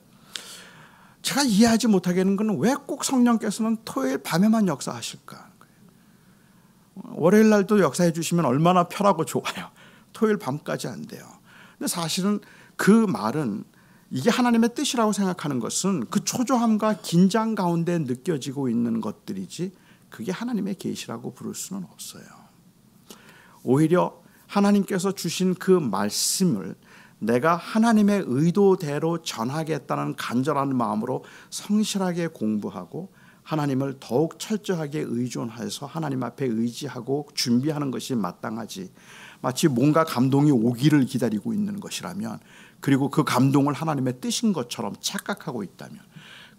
제가 이해하지 못하겠는 건 왜 꼭 성령께서는 토요일 밤에만 역사하실까? 월요일 날도 역사해 주시면 얼마나 편하고 좋아요. 토요일 밤까지 안 돼요. 근데 사실은 그 말은 이게 하나님의 뜻이라고 생각하는 것은 그 초조함과 긴장 가운데 느껴지고 있는 것들이지 그게 하나님의 계시라고 부를 수는 없어요. 오히려 하나님께서 주신 그 말씀을 내가 하나님의 의도대로 전하겠다는 간절한 마음으로 성실하게 공부하고 하나님을 더욱 철저하게 의존해서 하나님 앞에 의지하고 준비하는 것이 마땅하지 마치 뭔가 감동이 오기를 기다리고 있는 것이라면 그리고 그 감동을 하나님의 뜻인 것처럼 착각하고 있다면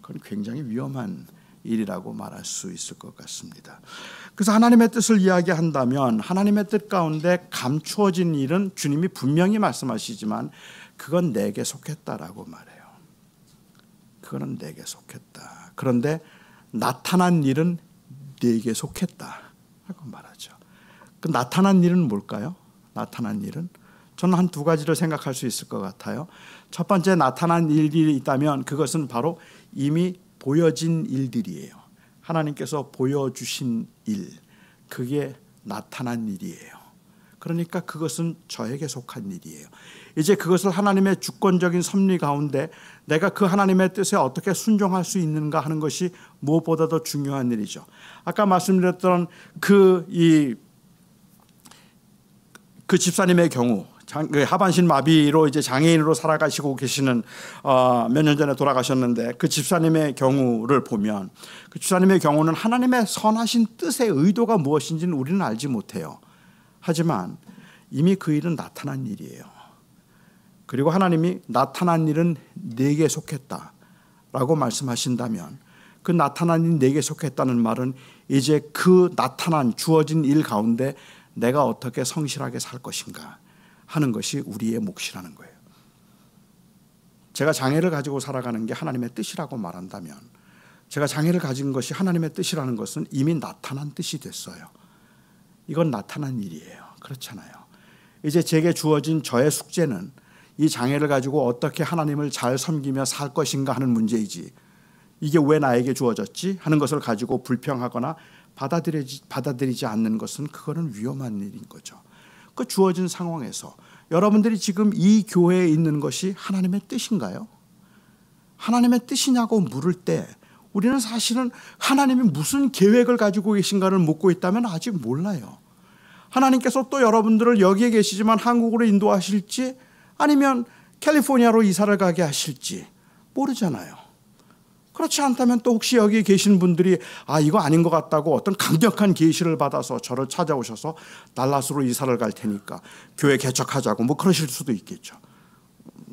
그건 굉장히 위험한 일이라고 말할 수 있을 것 같습니다. 그래서 하나님의 뜻을 이야기한다면 하나님의 뜻 가운데 감추어진 일은 주님이 분명히 말씀하시지만 그건 내게 속했다라고 말해요. 그거는 내게 속했다. 그런데 나타난 일은 내게 속했다 라고 말하죠. 그 나타난 일은 뭘까요? 나타난 일은 저는 한 두 가지를 생각할 수 있을 것 같아요. 첫 번째 나타난 일이 있다면 그것은 바로 이미 보여진 일들이에요. 하나님께서 보여주신 일, 그게 나타난 일이에요. 그러니까 그것은 저에게 속한 일이에요. 이제 그것을 하나님의 주권적인 섭리 가운데 내가 그 하나님의 뜻에 어떻게 순종할 수 있는가 하는 것이 무엇보다도 중요한 일이죠. 아까 말씀드렸던 그 집사님의 경우 하반신 마비로 이제 장애인으로 살아가시고 계시는 몇 년 전에 돌아가셨는데 그 집사님의 경우를 보면 그 집사님의 경우는 하나님의 선하신 뜻의 의도가 무엇인지는 우리는 알지 못해요. 하지만 이미 그 일은 나타난 일이에요. 그리고 하나님이 나타난 일은 내게 속했다라고 말씀하신다면 그 나타난 일이 내게 속했다는 말은 이제 그 나타난 주어진 일 가운데 내가 어떻게 성실하게 살 것인가 하는 것이 우리의 몫이라는 거예요. 제가 장애를 가지고 살아가는 게 하나님의 뜻이라고 말한다면, 제가 장애를 가진 것이 하나님의 뜻이라는 것은 이미 나타난 뜻이 됐어요. 이건 나타난 일이에요. 그렇잖아요. 이제 제게 주어진 저의 숙제는 이 장애를 가지고 어떻게 하나님을 잘 섬기며 살 것인가 하는 문제이지, 이게 왜 나에게 주어졌지 하는 것을 가지고 불평하거나 받아들이지 않는 것은 그거는 위험한 일인 거죠. 그 주어진 상황에서 여러분들이 지금 이 교회에 있는 것이 하나님의 뜻인가요? 하나님의 뜻이냐고 물을 때 우리는 사실은 하나님이 무슨 계획을 가지고 계신가를 묻고 있다면 아직 몰라요. 하나님께서 또 여러분들을 여기에 계시지만 한국으로 인도하실지 아니면 캘리포니아로 이사를 가게 하실지 모르잖아요. 그렇지 않다면 또 혹시 여기 계신 분들이 이거 아닌 것 같다고 어떤 강력한 계시를 받아서 저를 찾아오셔서 달라스로 이사를 갈 테니까 교회 개척하자고 뭐 그러실 수도 있겠죠.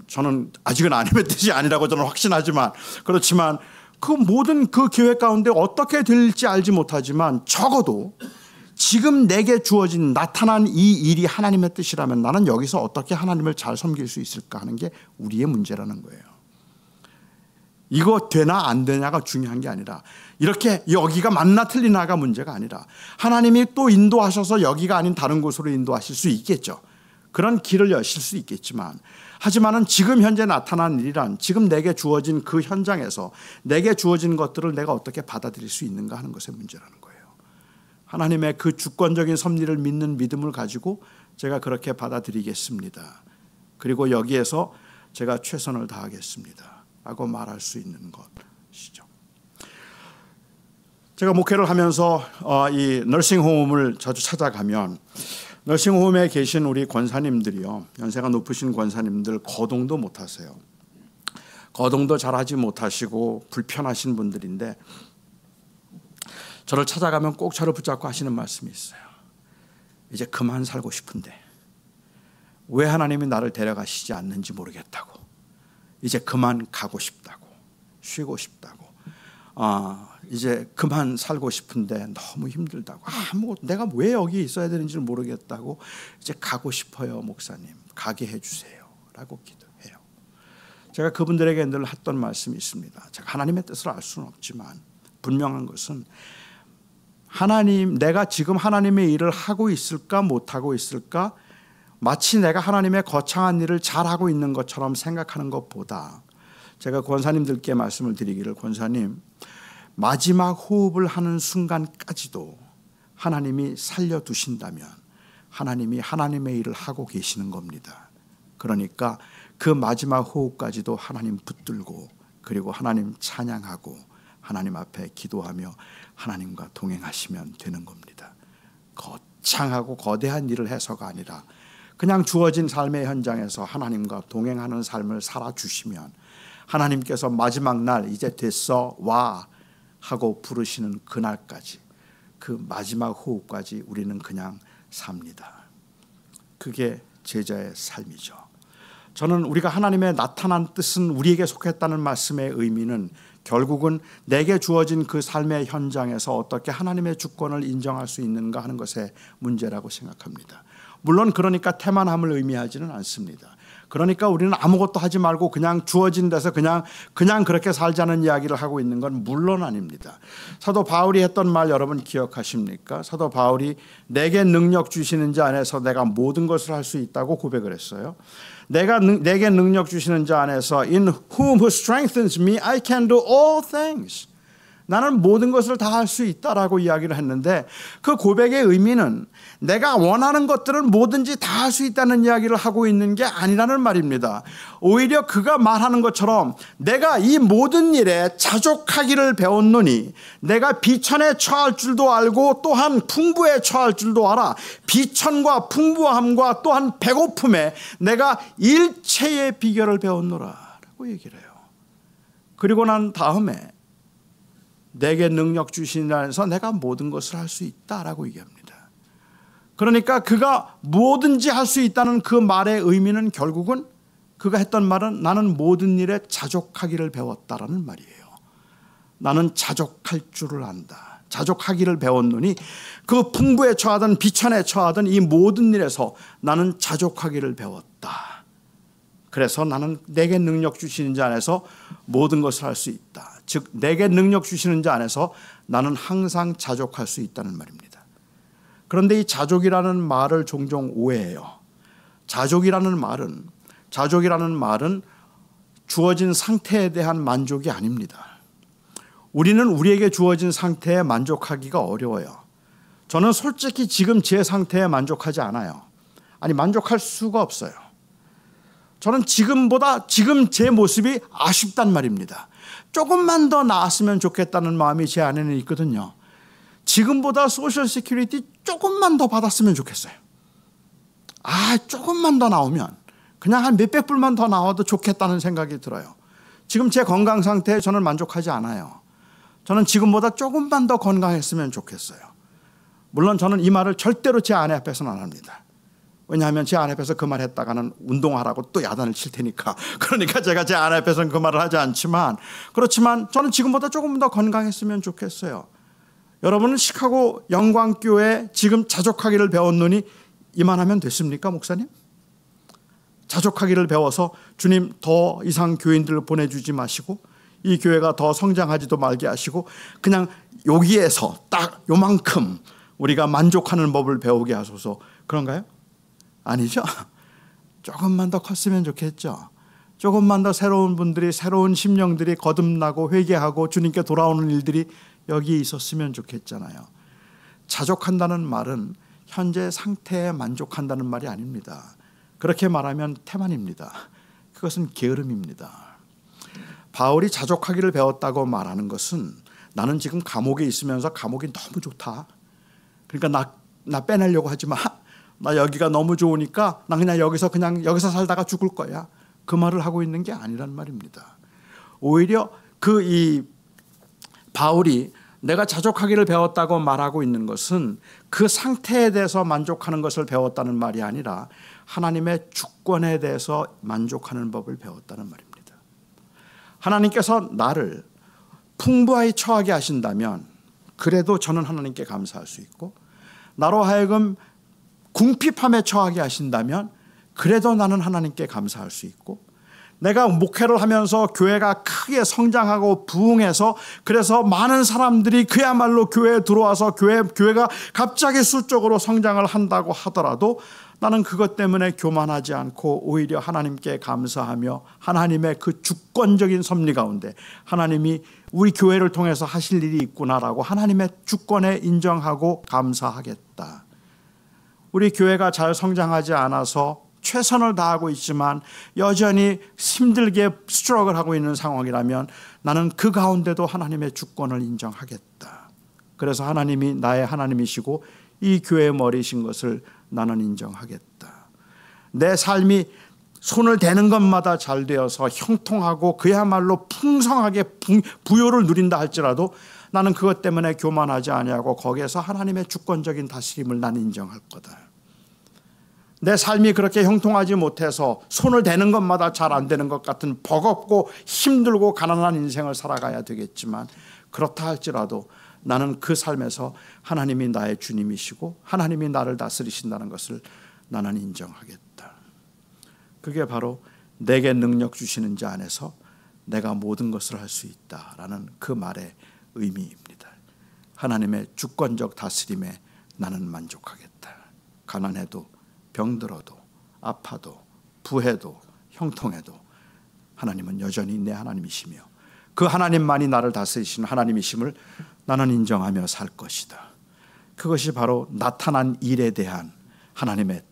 저는 아직은 하나님의 뜻이 아니라고 저는 확신하지만, 그렇지만 그 모든 그 계획 가운데 어떻게 될지 알지 못하지만 적어도 지금 내게 주어진 나타난 이 일이 하나님의 뜻이라면 나는 여기서 어떻게 하나님을 잘 섬길 수 있을까 하는 게 우리의 문제라는 거예요. 이거 되나 안 되냐가 중요한 게 아니라, 이렇게 여기가 맞나 틀리나가 문제가 아니라 하나님이 또 인도하셔서 여기가 아닌 다른 곳으로 인도하실 수 있겠죠. 그런 길을 여실 수 있겠지만, 하지만은 지금 현재 나타난 일이란 지금 내게 주어진 그 현장에서 내게 주어진 것들을 내가 어떻게 받아들일 수 있는가 하는 것의 문제라는 거예요. 하나님의 그 주권적인 섭리를 믿는 믿음을 가지고 제가 그렇게 받아들이겠습니다. 그리고 여기에서 제가 최선을 다하겠습니다 라고 말할 수 있는 것이죠. 제가 목회를 하면서 이 너싱홈을 자주 찾아가면 너싱홈에 계신 우리 권사님들이요, 연세가 높으신 권사님들 거동도 못하세요. 거동도 잘하지 못하시고 불편하신 분들인데 저를 찾아가면 꼭 저를 붙잡고 하시는 말씀이 있어요. 이제 그만 살고 싶은데 왜 하나님이 나를 데려가시지 않는지 모르겠다고, 이제 그만 가고 싶다고, 쉬고 싶다고, 이제 그만 살고 싶은데 너무 힘들다고, 내가 왜 여기 있어야 되는지를 모르겠다고, 이제 가고 싶어요 목사님, 가게 해주세요 라고 기도해요. 제가 그분들에게 늘 했던 말씀이 있습니다. 제가 하나님의 뜻을 알 수는 없지만 분명한 것은 내가 지금 하나님의 일을 하고 있을까 못하고 있을까, 마치 내가 하나님의 거창한 일을 잘하고 있는 것처럼 생각하는 것보다, 제가 권사님들께 말씀을 드리기를, 권사님 마지막 호흡을 하는 순간까지도 하나님이 살려두신다면 하나님이 하나님의 일을 하고 계시는 겁니다. 그러니까 그 마지막 호흡까지도 하나님 붙들고, 그리고 하나님 찬양하고 하나님 앞에 기도하며 하나님과 동행하시면 되는 겁니다. 거창하고 거대한 일을 해서가 아니라 그냥 주어진 삶의 현장에서 하나님과 동행하는 삶을 살아주시면 하나님께서 마지막 날 이제 됐어 와 하고 부르시는 그날까지, 그 마지막 호흡까지 우리는 그냥 삽니다. 그게 제자의 삶이죠. 저는 우리가 하나님의 나타난 뜻은 우리에게 속했다는 말씀의 의미는 결국은 내게 주어진 그 삶의 현장에서 어떻게 하나님의 주권을 인정할 수 있는가 하는 것의 문제라고 생각합니다. 물론 그러니까 태만함을 의미하지는 않습니다. 그러니까 우리는 아무것도 하지 말고 그냥 주어진 데서 그냥 그렇게 살자는 이야기를 하고 있는 건 물론 아닙니다. 사도 바울이 했던 말 여러분 기억하십니까? 사도 바울이 내게 능력 주시는 자 안에서 내가 모든 것을 할 수 있다고 고백을 했어요. 내게 능력 주시는 자 안에서 In whom who strengthens me I can do all things. 나는 모든 것을 다 할 수 있다라고 이야기를 했는데, 그 고백의 의미는 내가 원하는 것들을 뭐든지 다 할 수 있다는 이야기를 하고 있는 게 아니라는 말입니다. 오히려 그가 말하는 것처럼 내가 이 모든 일에 자족하기를 배웠노니 내가 비천에 처할 줄도 알고 또한 풍부에 처할 줄도 알아. 비천과 풍부함과 또한 배고픔에 내가 일체의 비결을 배웠노라 라고 얘기를 해요. 그리고 난 다음에 내게 능력 주시는 안에서 내가 모든 것을 할 수 있다라고 얘기합니다. 그러니까 그가 뭐든지 할 수 있다는 그 말의 의미는 결국은 그가 했던 말은 나는 모든 일에 자족하기를 배웠다라는 말이에요. 나는 자족할 줄을 안다. 자족하기를 배웠노니 그 풍부에 처하든 비천에 처하든 이 모든 일에서 나는 자족하기를 배웠다. 그래서 나는 내게 능력 주시는 자 안에서 모든 것을 할 수 있다. 즉 내게 능력 주시는 자 안에서 나는 항상 자족할 수 있다는 말입니다. 그런데 이 자족이라는 말을 종종 오해해요. 자족이라는 말은 주어진 상태에 대한 만족이 아닙니다. 우리는 우리에게 주어진 상태에 만족하기가 어려워요. 저는 솔직히 지금 제 상태에 만족하지 않아요. 아니, 만족할 수가 없어요. 저는 지금 제 모습이 아쉽단 말입니다. 조금만 더 나았으면 좋겠다는 마음이 제 안에는 있거든요. 지금보다 소셜 시큐리티 조금만 더 받았으면 좋겠어요. 조금만 더 나오면, 그냥 한 몇백 불만 더 나와도 좋겠다는 생각이 들어요. 지금 제 건강 상태에 저는 만족하지 않아요. 저는 지금보다 조금만 더 건강했으면 좋겠어요. 물론 저는 이 말을 절대로 제 아내 앞에서는 안 합니다. 왜냐하면 제 아내 앞에서 그 말 했다가는 운동하라고 또 야단을 칠 테니까. 그러니까 제가 제 아내 앞에서는 그 말을 하지 않지만, 그렇지만 저는 지금보다 조금 더 건강했으면 좋겠어요. 여러분은 시카고 영광교회에 지금 자족하기를 배웠느니 이만하면 됐습니까, 목사님? 자족하기를 배워서 주님 더 이상 교인들을 보내주지 마시고 이 교회가 더 성장하지도 말게 하시고 그냥 여기에서 딱 요만큼 우리가 만족하는 법을 배우게 하소서, 그런가요? 아니죠. 조금만 더 컸으면 좋겠죠. 조금만 더 새로운 심령들이 거듭나고 회개하고 주님께 돌아오는 일들이 여기에 있었으면 좋겠잖아요. 자족한다는 말은 현재 상태에 만족한다는 말이 아닙니다. 그렇게 말하면 태만입니다. 그것은 게으름입니다. 바울이 자족하기를 배웠다고 말하는 것은 나는 지금 감옥에 있으면서 감옥이 너무 좋다. 그러니까 나 빼내려고 하지 마. 나 여기가 너무 좋으니까 나 그냥 여기서 살다가 죽을 거야. 그 말을 하고 있는 게 아니란 말입니다. 오히려 이 바울이 내가 자족하기를 배웠다고 말하고 있는 것은 그 상태에 대해서 만족하는 것을 배웠다는 말이 아니라 하나님의 주권에 대해서 만족하는 법을 배웠다는 말입니다. 하나님께서 나를 풍부하게 처하게 하신다면 그래도 저는 하나님께 감사할 수 있고, 나로 하여금 궁핍함에 처하게 하신다면 그래도 나는 하나님께 감사할 수 있고, 내가 목회를 하면서 교회가 크게 성장하고 부흥해서 그래서 많은 사람들이 그야말로 교회에 들어와서 교회가 갑자기 수적으로 성장을 한다고 하더라도 나는 그것 때문에 교만하지 않고 오히려 하나님께 감사하며 하나님의 그 주권적인 섭리 가운데 하나님이 우리 교회를 통해서 하실 일이 있구나라고 하나님의 주권에 인정하고 감사하겠다. 우리 교회가 잘 성장하지 않아서 최선을 다하고 있지만 여전히 힘들게 스트러글 하고 있는 상황이라면 나는 그 가운데도 하나님의 주권을 인정하겠다. 그래서 하나님이 나의 하나님이시고 이 교회의 머리이신 것을 나는 인정하겠다. 내 삶이 손을 대는 것마다 잘 되어서 형통하고 그야말로 풍성하게 부요를 누린다 할지라도 나는 그것 때문에 교만하지 아니하고 거기에서 하나님의 주권적인 다스림을 나는 인정할 거다. 내 삶이 그렇게 형통하지 못해서 손을 대는 것마다 잘 안 되는 것 같은 버겁고 힘들고 가난한 인생을 살아가야 되겠지만, 그렇다 할지라도 나는 그 삶에서 하나님이 나의 주님이시고 하나님이 나를 다스리신다는 것을 나는 인정하겠다. 그게 바로 내게 능력 주시는 자 안에서 내가 모든 것을 할 수 있다라는 그 말의 의미입니다. 하나님의 주권적 다스림에 나는 만족하겠다. 가난해도 병들어도 아파도 부해도 형통해도 하나님은 여전히 내 하나님이시며 그 하나님만이 나를 다스리시는 하나님이심을 나는 인정하며 살 것이다. 그것이 바로 나타난 일에 대한 하나님의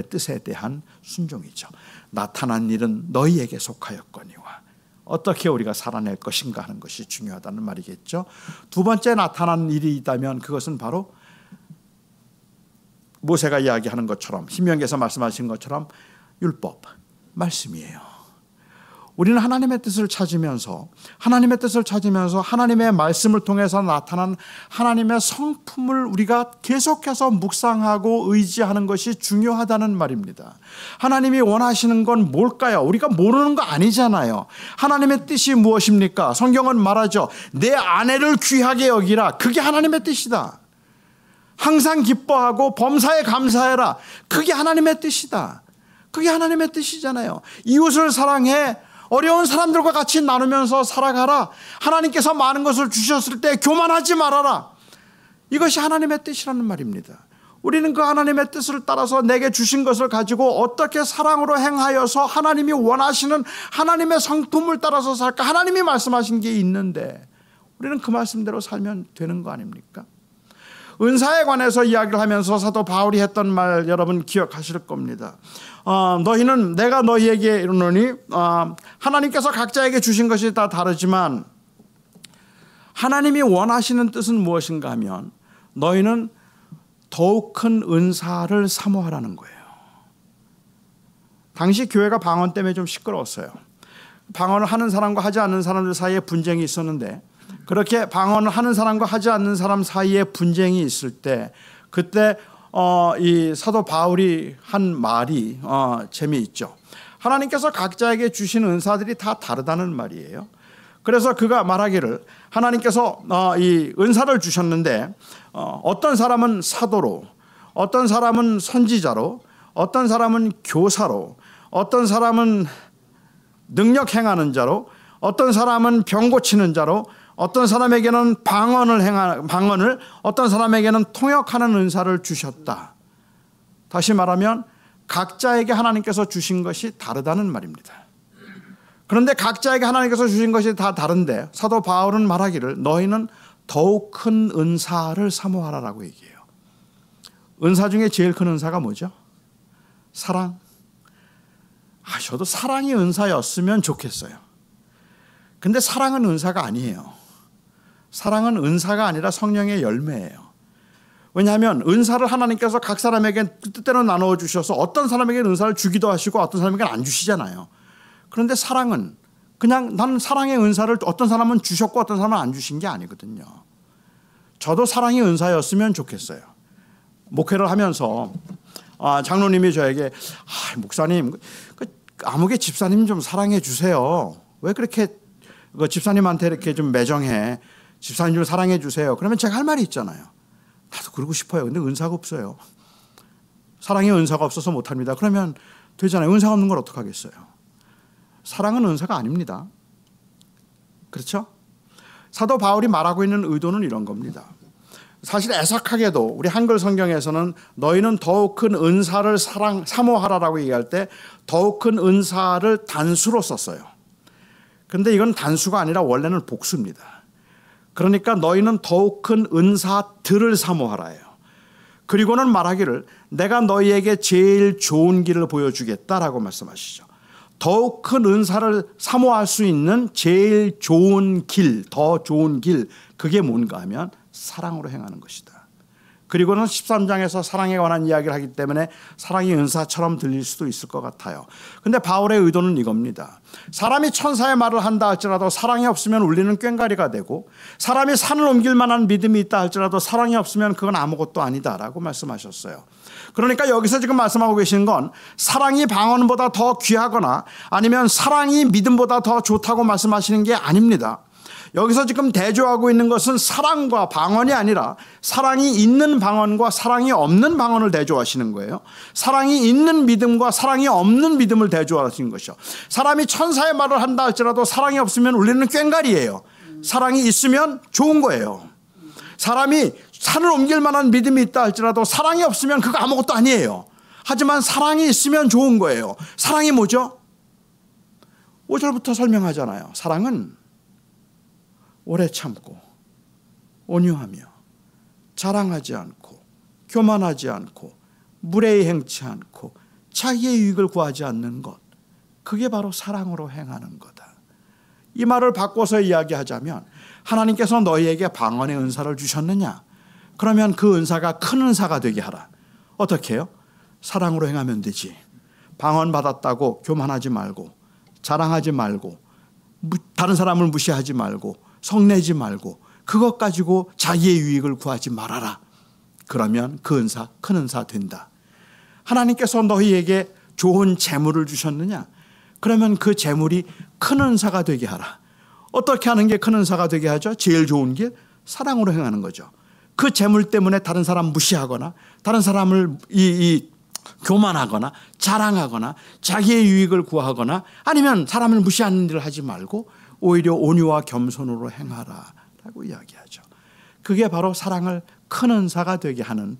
뜻에 대한 순종이죠. 나타난 일은 너희에게 속하였거니와 어떻게 우리가 살아낼 것인가 하는 것이 중요하다는 말이겠죠. 두 번째 나타난 일이 있다면 그것은 바로 모세가 이야기하는 것처럼, 신명기에서 말씀하신 것처럼 율법, 말씀이에요. 우리는 하나님의 뜻을 찾으면서 하나님의 말씀을 통해서 나타난 하나님의 성품을 우리가 계속해서 묵상하고 의지하는 것이 중요하다는 말입니다. 하나님이 원하시는 건 뭘까요? 우리가 모르는 거 아니잖아요. 하나님의 뜻이 무엇입니까? 성경은 말하죠. 내 아내를 귀하게 여기라. 그게 하나님의 뜻이다. 항상 기뻐하고 범사에 감사해라. 그게 하나님의 뜻이다. 그게 하나님의 뜻이잖아요. 이웃을 사랑해. 어려운 사람들과 같이 나누면서 살아가라. 하나님께서 많은 것을 주셨을 때 교만하지 말아라. 이것이 하나님의 뜻이라는 말입니다. 우리는 그 하나님의 뜻을 따라서 내게 주신 것을 가지고 어떻게 사랑으로 행하여서 하나님이 원하시는 하나님의 성품을 따라서 살까? 하나님이 말씀하신 게 있는데 우리는 그 말씀대로 살면 되는 거 아닙니까? 은사에 관해서 이야기를 하면서 사도 바울이 했던 말 여러분 기억하실 겁니다. 너희는 내가 너희에게 이르노니 하나님께서 각자에게 주신 것이 다 다르지만 하나님이 원하시는 뜻은 무엇인가 하면 너희는 더욱 큰 은사를 사모하라는 거예요. 당시 교회가 방언 때문에 좀 시끄러웠어요. 방언을 하는 사람과 하지 않는 사람들 사이에 분쟁이 있었는데 그렇게 방언을 하는 사람과 하지 않는 사람 사이에 분쟁이 있을 때 그때 이 사도 바울이 한 말이 재미있죠. 하나님께서 각자에게 주신 은사들이 다 다르다는 말이에요. 그래서 그가 말하기를 하나님께서 이 은사를 주셨는데 어떤 사람은 사도로, 어떤 사람은 선지자로, 어떤 사람은 교사로, 어떤 사람은 능력 행하는 자로, 어떤 사람은 병 고치는 자로, 어떤 사람에게는 방언을, 어떤 사람에게는 통역하는 은사를 주셨다. 다시 말하면 각자에게 하나님께서 주신 것이 다르다는 말입니다. 그런데 각자에게 하나님께서 주신 것이 다 다른데 사도 바울은 말하기를 너희는 더욱 큰 은사를 사모하라라고 얘기해요. 은사 중에 제일 큰 은사가 뭐죠? 사랑. 저도 사랑이 은사였으면 좋겠어요. 근데 사랑은 은사가 아니에요. 사랑은 은사가 아니라 성령의 열매예요. 왜냐하면 은사를 하나님께서 각 사람에게 뜻대로 나누어 주셔서 어떤 사람에게는 은사를 주기도 하시고 어떤 사람에게는 안 주시잖아요. 그런데 사랑은 그냥 나는 사랑의 은사를 어떤 사람은 주셨고 어떤 사람은 안 주신 게 아니거든요. 저도 사랑의 은사였으면 좋겠어요. 목회를 하면서 장로님이 저에게 목사님 아무개 집사님 좀 사랑해 주세요. 왜 그렇게 집사님한테 이렇게 좀 매정해. 집사님 좀 사랑해 주세요. 그러면 제가 할 말이 있잖아요. 나도 그러고 싶어요. 근데 은사가 없어요. 사랑의 은사가 없어서 못합니다. 그러면 되잖아요. 은사가 없는 걸 어떡하겠어요. 사랑은 은사가 아닙니다. 그렇죠? 사도 바울이 말하고 있는 의도는 이런 겁니다. 사실 애석하게도 우리 한글 성경에서는 너희는 더욱 큰 은사를 사모하라라고 얘기할 때 더욱 큰 은사를 단수로 썼어요. 그런데 이건 단수가 아니라 원래는 복수입니다. 그러니까 너희는 더욱 큰 은사들을 사모하라예요. 그리고는 말하기를 내가 너희에게 제일 좋은 길을 보여주겠다라고 말씀하시죠. 더욱 큰 은사를 사모할 수 있는 제일 좋은 길, 더 좋은 길, 그게 뭔가 하면 사랑으로 행하는 것이다. 그리고는 13장에서 사랑에 관한 이야기를 하기 때문에 사랑이 은사처럼 들릴 수도 있을 것 같아요. 그런데 바울의 의도는 이겁니다. 사람이 천사의 말을 한다 할지라도 사랑이 없으면 울리는 꽹과리가 되고 사람이 산을 옮길 만한 믿음이 있다 할지라도 사랑이 없으면 그건 아무것도 아니다라고 말씀하셨어요. 그러니까 여기서 지금 말씀하고 계시는 건 사랑이 방언보다 더 귀하거나 아니면 사랑이 믿음보다 더 좋다고 말씀하시는 게 아닙니다. 여기서 지금 대조하고 있는 것은 사랑과 방언이 아니라 사랑이 있는 방언과 사랑이 없는 방언을 대조하시는 거예요. 사랑이 있는 믿음과 사랑이 없는 믿음을 대조하시는 것이죠. 사람이 천사의 말을 한다 할지라도 사랑이 없으면 울리는 꽹과리예요. 사랑이 있으면 좋은 거예요. 사람이 산을 옮길 만한 믿음이 있다 할지라도 사랑이 없으면 그거 아무것도 아니에요. 하지만 사랑이 있으면 좋은 거예요. 사랑이 뭐죠? 5절부터 설명하잖아요. 사랑은 오래 참고 온유하며 자랑하지 않고 교만하지 않고 무례히 행치 않고 자기의 유익을 구하지 않는 것, 그게 바로 사랑으로 행하는 거다. 이 말을 바꿔서 이야기하자면 하나님께서 너희에게 방언의 은사를 주셨느냐? 그러면 그 은사가 큰 은사가 되게 하라. 어떻게 해요? 사랑으로 행하면 되지. 방언 받았다고 교만하지 말고 자랑하지 말고 다른 사람을 무시하지 말고 성내지 말고 그것 가지고 자기의 유익을 구하지 말아라. 그러면 그 은사 큰 은사 된다. 하나님께서 너희에게 좋은 재물을 주셨느냐? 그러면 그 재물이 큰 은사가 되게 하라. 어떻게 하는 게 큰 은사가 되게 하죠? 제일 좋은 길 사랑으로 행하는 거죠. 그 재물 때문에 다른 사람 무시하거나 다른 사람을 교만하거나 자랑하거나 자기의 유익을 구하거나 아니면 사람을 무시하는 일을 하지 말고 오히려 온유와 겸손으로 행하라 라고 이야기하죠. 그게 바로 사랑을 큰 은사가 되게 하는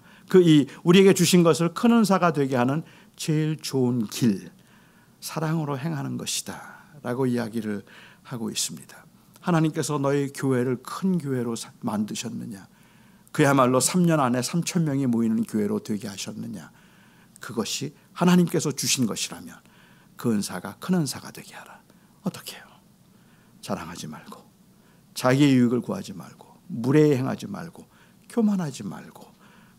우리에게 주신 것을 큰 은사가 되게 하는 제일 좋은 길, 사랑으로 행하는 것이다 라고 이야기를 하고 있습니다. 하나님께서 너희 교회를 큰 교회로 만드셨느냐, 그야말로 3년 안에 3,000명이 모이는 교회로 되게 하셨느냐, 그것이 하나님께서 주신 것이라면 그 은사가 큰 은사가 되게 하라. 어떻게 해요? 자랑하지 말고, 자기의 유익을 구하지 말고, 무례히 행하지 말고, 교만하지 말고,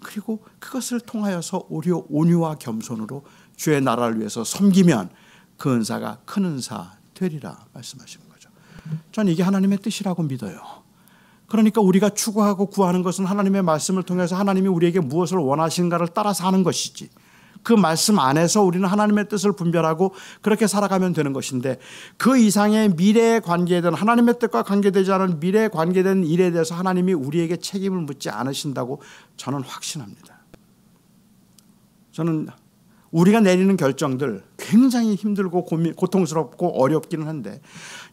그리고 그것을 통하여서 오히려 온유와 겸손으로 주의 나라를 위해서 섬기면 그 은사가 큰 은사 되리라 말씀하시는 거죠. 저는 이게 하나님의 뜻이라고 믿어요. 그러니까 우리가 추구하고 구하는 것은 하나님의 말씀을 통해서 하나님이 우리에게 무엇을 원하시는가를 따라서 하는 것이지, 그 말씀 안에서 우리는 하나님의 뜻을 분별하고 그렇게 살아가면 되는 것인데, 그 이상의 미래에 관계된, 하나님의 뜻과 관계되지 않은 미래에 관계된 일에 대해서 하나님이 우리에게 책임을 묻지 않으신다고 저는 확신합니다. 저는 우리가 내리는 결정들 굉장히 힘들고 고통스럽고 어렵기는 한데,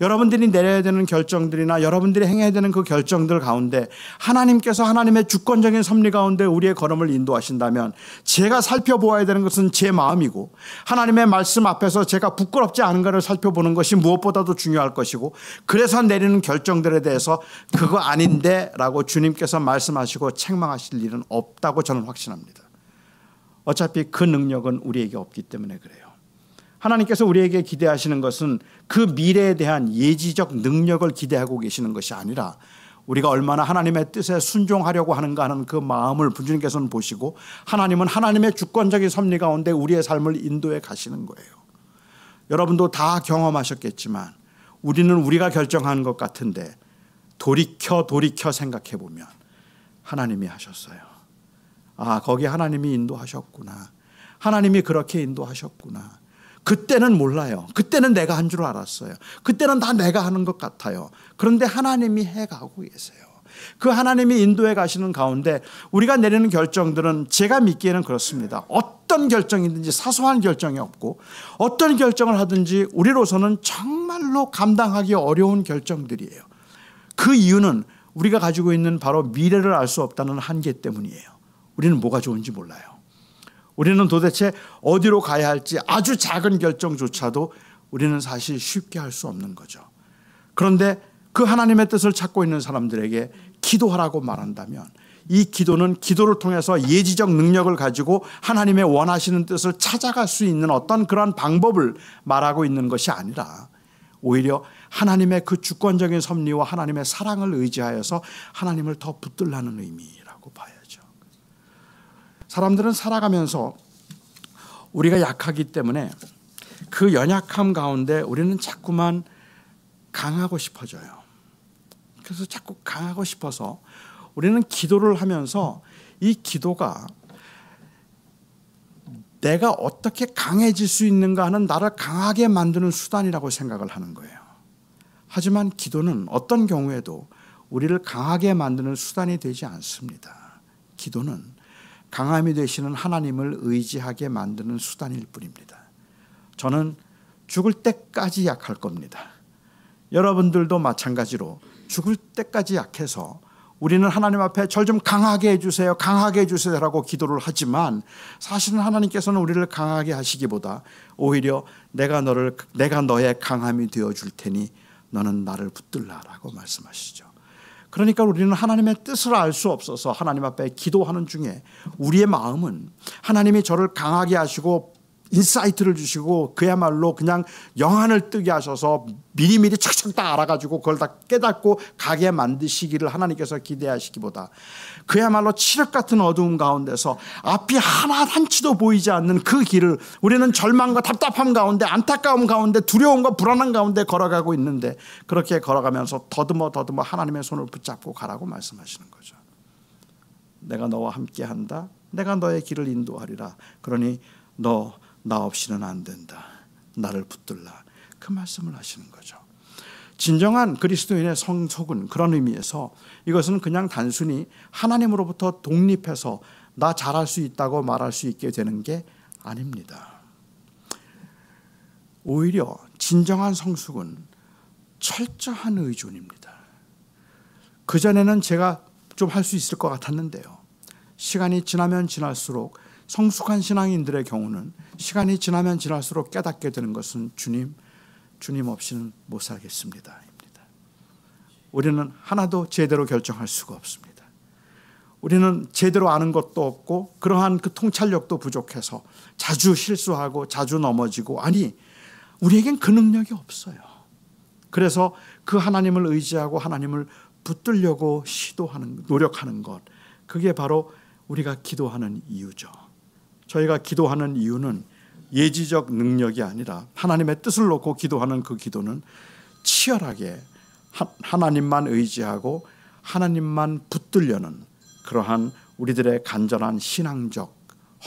여러분들이 내려야 되는 결정들이나 여러분들이 행해야 되는 그 결정들 가운데 하나님께서 하나님의 주권적인 섭리 가운데 우리의 걸음을 인도하신다면, 제가 살펴보아야 되는 것은 제 마음이고, 하나님의 말씀 앞에서 제가 부끄럽지 않은가를 살펴보는 것이 무엇보다도 중요할 것이고, 그래서 내리는 결정들에 대해서 그거 아닌데 라고 주님께서 말씀하시고 책망하실 일은 없다고 저는 확신합니다. 어차피 그 능력은 우리에게 없기 때문에 그래요. 하나님께서 우리에게 기대하시는 것은 그 미래에 대한 예지적 능력을 기대하고 계시는 것이 아니라, 우리가 얼마나 하나님의 뜻에 순종하려고 하는가 하는 그 마음을 주님께서는 보시고, 하나님은 하나님의 주권적인 섭리 가운데 우리의 삶을 인도해 가시는 거예요. 여러분도 다 경험하셨겠지만 우리는 우리가 결정한 것 같은데 돌이켜 생각해 보면 하나님이 하셨어요. 아, 거기 하나님이 인도하셨구나. 하나님이 그렇게 인도하셨구나. 그때는 몰라요. 그때는 내가 한 줄 알았어요. 그때는 다 내가 하는 것 같아요. 그런데 하나님이 해가고 계세요. 그 하나님이 인도해 가시는 가운데 우리가 내리는 결정들은 제가 믿기에는 그렇습니다. 어떤 결정이든지 사소한 결정이 없고, 어떤 결정을 하든지 우리로서는 정말로 감당하기 어려운 결정들이에요. 그 이유는 우리가 가지고 있는 바로 미래를 알 수 없다는 한계 때문이에요. 우리는 뭐가 좋은지 몰라요. 우리는 도대체 어디로 가야 할지 아주 작은 결정조차도 우리는 사실 쉽게 할 수 없는 거죠. 그런데 그 하나님의 뜻을 찾고 있는 사람들에게 기도하라고 말한다면, 이 기도는 기도를 통해서 예지적 능력을 가지고 하나님의 원하시는 뜻을 찾아갈 수 있는 어떤 그런 방법을 말하고 있는 것이 아니라, 오히려 하나님의 그 주권적인 섭리와 하나님의 사랑을 의지하여서 하나님을 더 붙들라는 의미라고 봐야죠. 사람들은 살아가면서 우리가 약하기 때문에 그 연약함 가운데 우리는 자꾸만 강하고 싶어져요. 그래서 자꾸 강하고 싶어서 우리는 기도를 하면서 이 기도가 내가 어떻게 강해질 수 있는가 하는, 나를 강하게 만드는 수단이라고 생각을 하는 거예요. 하지만 기도는 어떤 경우에도 우리를 강하게 만드는 수단이 되지 않습니다. 기도는 강함이 되시는 하나님을 의지하게 만드는 수단일 뿐입니다. 저는 죽을 때까지 약할 겁니다. 여러분들도 마찬가지로 죽을 때까지 약해서 우리는 하나님 앞에 절 좀 강하게 해주세요, 강하게 해주세요라고 기도를 하지만, 사실은 하나님께서는 우리를 강하게 하시기보다 오히려 내가 너의 강함이 되어줄 테니 너는 나를 붙들라라고 말씀하시죠. 그러니까 우리는 하나님의 뜻을 알 수 없어서 하나님 앞에 기도하는 중에 우리의 마음은 하나님이 저를 강하게 하시고 인사이트를 주시고 그야말로 그냥 영안을 뜨게 하셔서 미리미리 척척 다 알아가지고 그걸 다 깨닫고 가게 만드시기를 하나님께서 기대하시기보다, 그야말로 칠흑 같은 어두움 가운데서 앞이 한치도 보이지 않는 그 길을 우리는 절망과 답답함 가운데, 안타까움 가운데, 두려움과 불안함 가운데 걸어가고 있는데, 그렇게 걸어가면서 더듬어 하나님의 손을 붙잡고 가라고 말씀하시는 거죠. 내가 너와 함께한다. 내가 너의 길을 인도하리라. 그러니 너 나 없이는 안 된다. 나를 붙들라. 그 말씀을 하시는 거죠. 진정한 그리스도인의 성속은 그런 의미에서 이것은 그냥 단순히 하나님으로부터 독립해서 나 잘할 수 있다고 말할 수 있게 되는 게 아닙니다. 오히려 진정한 성숙은 철저한 의존입니다. 그전에는 제가 좀 할 수 있을 것 같았는데요. 시간이 지나면 지날수록 성숙한 신앙인들의 경우는 시간이 지나면 지날수록 깨닫게 되는 것은 주님 없이는 못 살겠습니다. 우리는 하나도 제대로 결정할 수가 없습니다. 우리는 제대로 아는 것도 없고 그러한 그 통찰력도 부족해서 자주 실수하고 자주 넘어지고, 아니 우리에겐 그 능력이 없어요. 그래서 그 하나님을 의지하고 하나님을 붙들려고 노력하는 것, 그게 바로 우리가 기도하는 이유죠. 저희가 기도하는 이유는 예지적 능력이 아니라 하나님의 뜻을 놓고 기도하는 그 기도는 치열하게 하나님만 의지하고 하나님만 붙들려는 그러한 우리들의 간절한 신앙적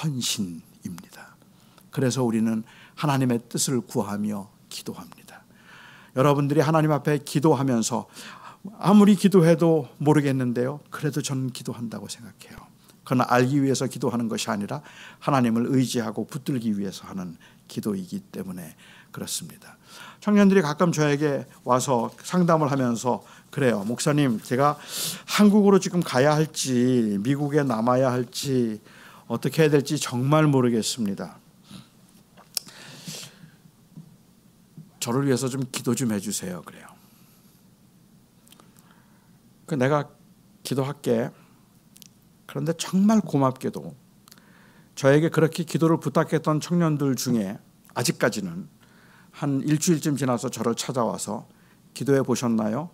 헌신입니다. 그래서 우리는 하나님의 뜻을 구하며 기도합니다. 여러분들이 하나님 앞에 기도하면서 아무리 기도해도 모르겠는데요, 그래도 저는 기도한다고 생각해요. 그러나 알기 위해서 기도하는 것이 아니라 하나님을 의지하고 붙들기 위해서 하는 기도이기 때문에 그렇습니다. 청년들이 가끔 저에게 와서 상담을 하면서 그래요. 목사님, 제가 한국으로 지금 가야 할지 미국에 남아야 할지 어떻게 해야 될지 정말 모르겠습니다. 저를 위해서 좀 기도 좀 해주세요. 그래요. 내가 기도할게. 그런데 정말 고맙게도 저에게 그렇게 기도를 부탁했던 청년들 중에 아직까지는 한 일주일쯤 지나서 저를 찾아와서 기도해 보셨나요?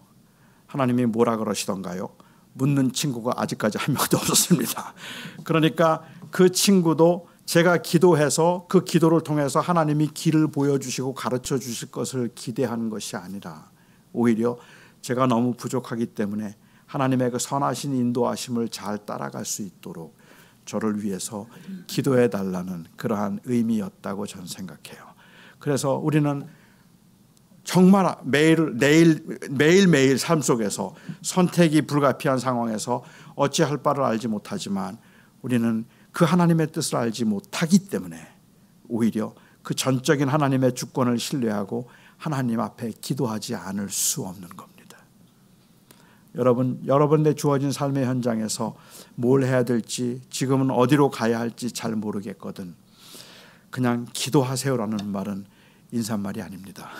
하나님이 뭐라 그러시던가요? 묻는 친구가 아직까지 한 명도 없었습니다. 그러니까 그 친구도 제가 기도해서 그 기도를 통해서 하나님이 길을 보여주시고 가르쳐 주실 것을 기대하는 것이 아니라 오히려 제가 너무 부족하기 때문에 하나님의 그 선하신 인도하심을 잘 따라갈 수 있도록 저를 위해서 기도해 달라는 그러한 의미였다고 저는 생각해요. 그래서 우리는 정말 매일매일 삶 속에서 선택이 불가피한 상황에서 어찌할 바를 알지 못하지만 우리는 그 하나님의 뜻을 알지 못하기 때문에 오히려 그 전적인 하나님의 주권을 신뢰하고 하나님 앞에 기도하지 않을 수 없는 겁니다. 여러분의 주어진 삶의 현장에서 뭘 해야 될지, 지금은 어디로 가야 할지 잘 모르겠거든. 그냥 기도하세요라는 말은 인사말이 아닙니다.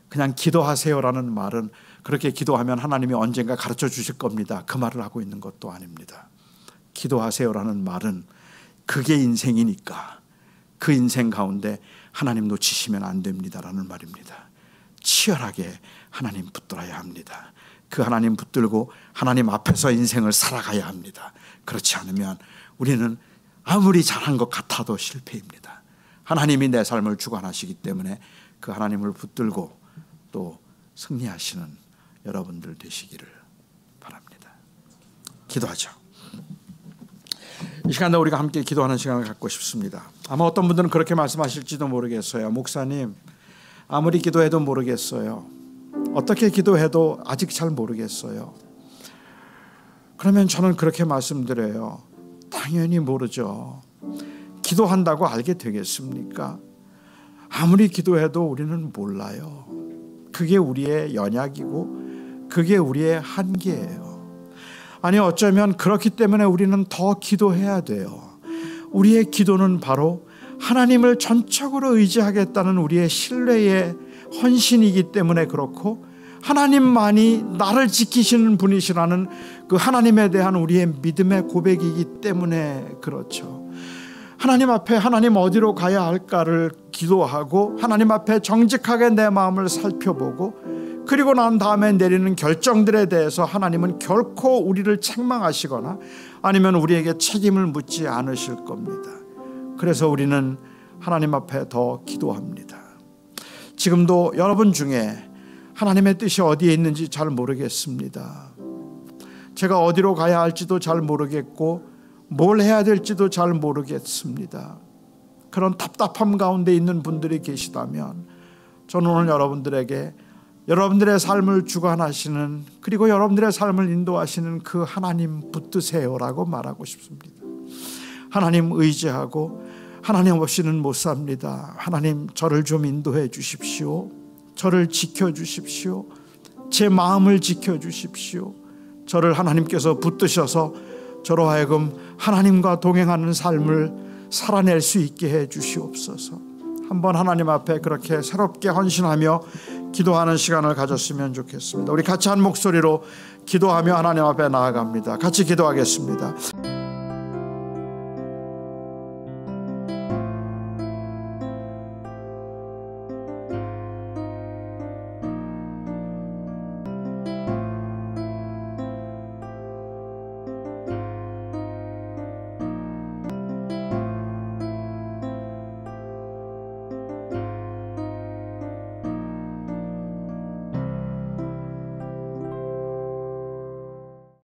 그냥 기도하세요라는 말은 그렇게 기도하면 하나님이 언젠가 가르쳐 주실 겁니다. 그 말을 하고 있는 것도 아닙니다. 기도하세요라는 말은 그게 인생이니까 그 인생 가운데 하나님 놓치시면 안 됩니다라는 말입니다. 치열하게 하나님 붙들어야 합니다. 그 하나님 붙들고 하나님 앞에서 인생을 살아가야 합니다. 그렇지 않으면 우리는 아무리 잘한 것 같아도 실패입니다. 하나님이 내 삶을 주관하시기 때문에 그 하나님을 붙들고 또 승리하시는 여러분들 되시기를 바랍니다. 기도하죠. 이 시간에 우리가 함께 기도하는 시간을 갖고 싶습니다. 아마 어떤 분들은 그렇게 말씀하실지도 모르겠어요. 목사님, 아무리 기도해도 모르겠어요. 어떻게 기도해도 아직 잘 모르겠어요. 그러면 저는 그렇게 말씀드려요. 당연히 모르죠. 기도한다고 알게 되겠습니까? 아무리 기도해도 우리는 몰라요. 그게 우리의 연약이고 그게 우리의 한계예요. 아니, 어쩌면 그렇기 때문에 우리는 더 기도해야 돼요. 우리의 기도는 바로 하나님을 전적으로 의지하겠다는 우리의 신뢰의 헌신이기 때문에 그렇고, 하나님만이 나를 지키시는 분이시라는 그 하나님에 대한 우리의 믿음의 고백이기 때문에 그렇죠. 하나님 앞에 하나님 어디로 가야 할까를 기도하고 하나님 앞에 정직하게 내 마음을 살펴보고, 그리고 난 다음에 내리는 결정들에 대해서 하나님은 결코 우리를 책망하시거나 아니면 우리에게 책임을 묻지 않으실 겁니다. 그래서 우리는 하나님 앞에 더 기도합니다. 지금도 여러분 중에 하나님의 뜻이 어디에 있는지 잘 모르겠습니다. 제가 어디로 가야 할지도 잘 모르겠고 뭘 해야 될지도 잘 모르겠습니다. 그런 답답함 가운데 있는 분들이 계시다면 저는 오늘 여러분들에게 여러분들의 삶을 주관하시는, 그리고 여러분들의 삶을 인도하시는 그 하나님 붙드세요라고 말하고 싶습니다. 하나님 의지하고 하나님 없이는 못 삽니다. 하나님, 저를 좀 인도해 주십시오. 저를 지켜 주십시오. 제 마음을 지켜 주십시오. 저를 하나님께서 붙드셔서 저로 하여금 하나님과 동행하는 삶을 살아낼 수 있게 해 주시옵소서. 한번 하나님 앞에 그렇게 새롭게 헌신하며 기도하는 시간을 가졌으면 좋겠습니다. 우리 같이 한 목소리로 기도하며 하나님 앞에 나아갑니다. 같이 기도하겠습니다.